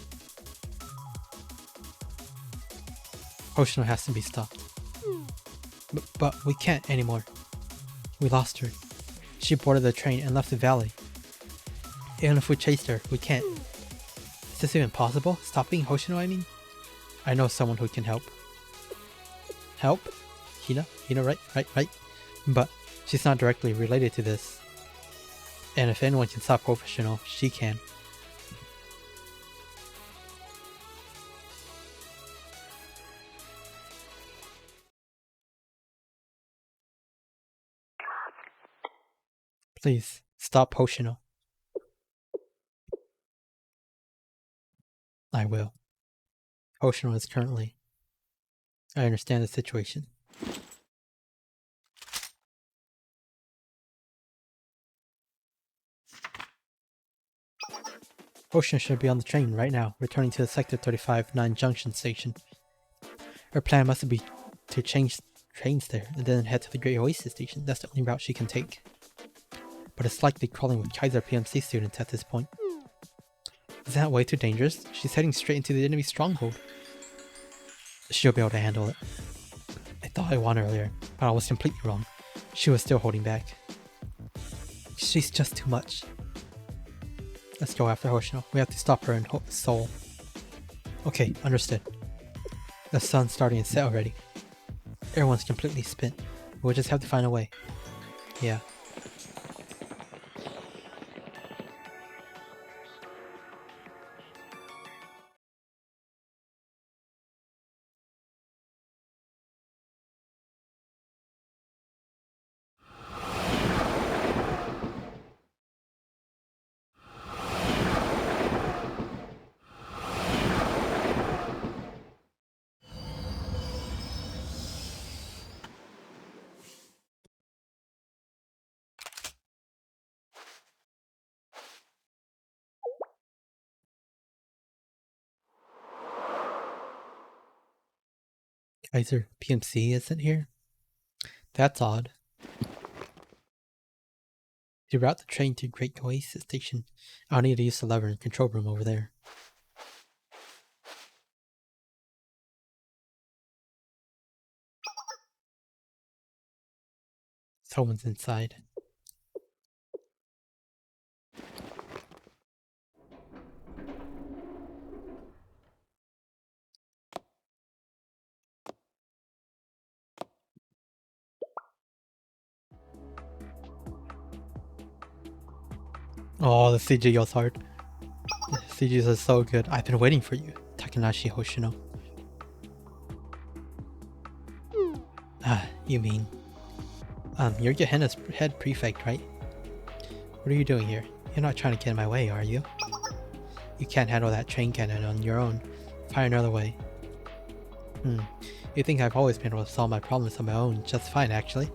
Hoshino has to be stopped. But we can't anymore. We lost her. She boarded the train and left the valley. Even if we chased her, we can't. Is this even possible? Stopping Hoshino, I mean? I know someone who can help. Help? Hina, right. But she's not directly related to this. And if anyone can stop Hoshino, she can. Please, stop Hoshino. I will. Hoshino is currently... I understand the situation. Hoshino should be on the train right now, returning to the Sector 35-9 Junction Station. Her plan must be to change trains there, and then head to the Great Oasis Station. That's the only route she can take. But it's likely crawling with Kaiser PMC students at this point. Is that way too dangerous? She's heading straight into the enemy stronghold. She'll be able to handle it. I thought I won earlier, but I was completely wrong. She was still holding back. She's just too much. Let's go after Hoshino. We have to stop her in Seoul. Okay, understood. The sun's starting to set already. Everyone's completely spent. We'll just have to find a way. Yeah. Kaiser PMC isn't here? That's odd. To route the train to Great Oasis Station, I'll need to use the lever in the control room over there. Someone's inside. Oh, the CG goes hard. The CGs are so good. I've been waiting for you, Takanashi Hoshino. Ah, you mean... you're Gehenna's head prefect, right? What are you doing here? You're not trying to get in my way, are you? You can't handle that train cannon on your own. Find another way. You think I've always been able to solve my problems on my own just fine, actually.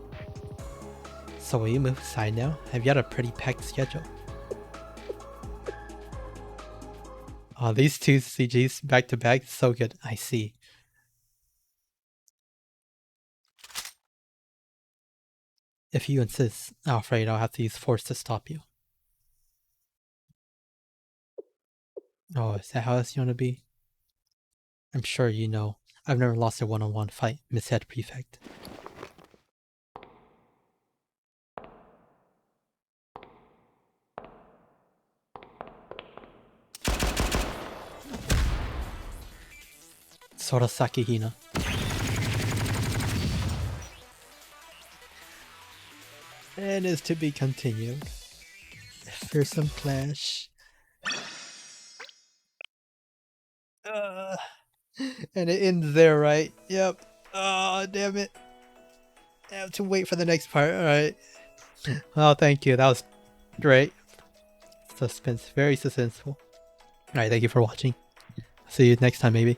So will you move aside now? I've got a pretty packed schedule. Oh, these two CGs back to back, so good. I see. If you insist, I'm afraid I'll have to use force to stop you. Oh, is that how it's going to be? I'm sure you know. I've never lost a one-on-one fight, Miss Head Prefect. Sorasaki Hina. And is to be continued. Fearsome clash. And it ends there, right? Yep. Oh, damn it. I have to wait for the next part. Alright. Well, thank you. That was great. Suspense. Very suspenseful. Alright, thank you for watching. See you next time, maybe.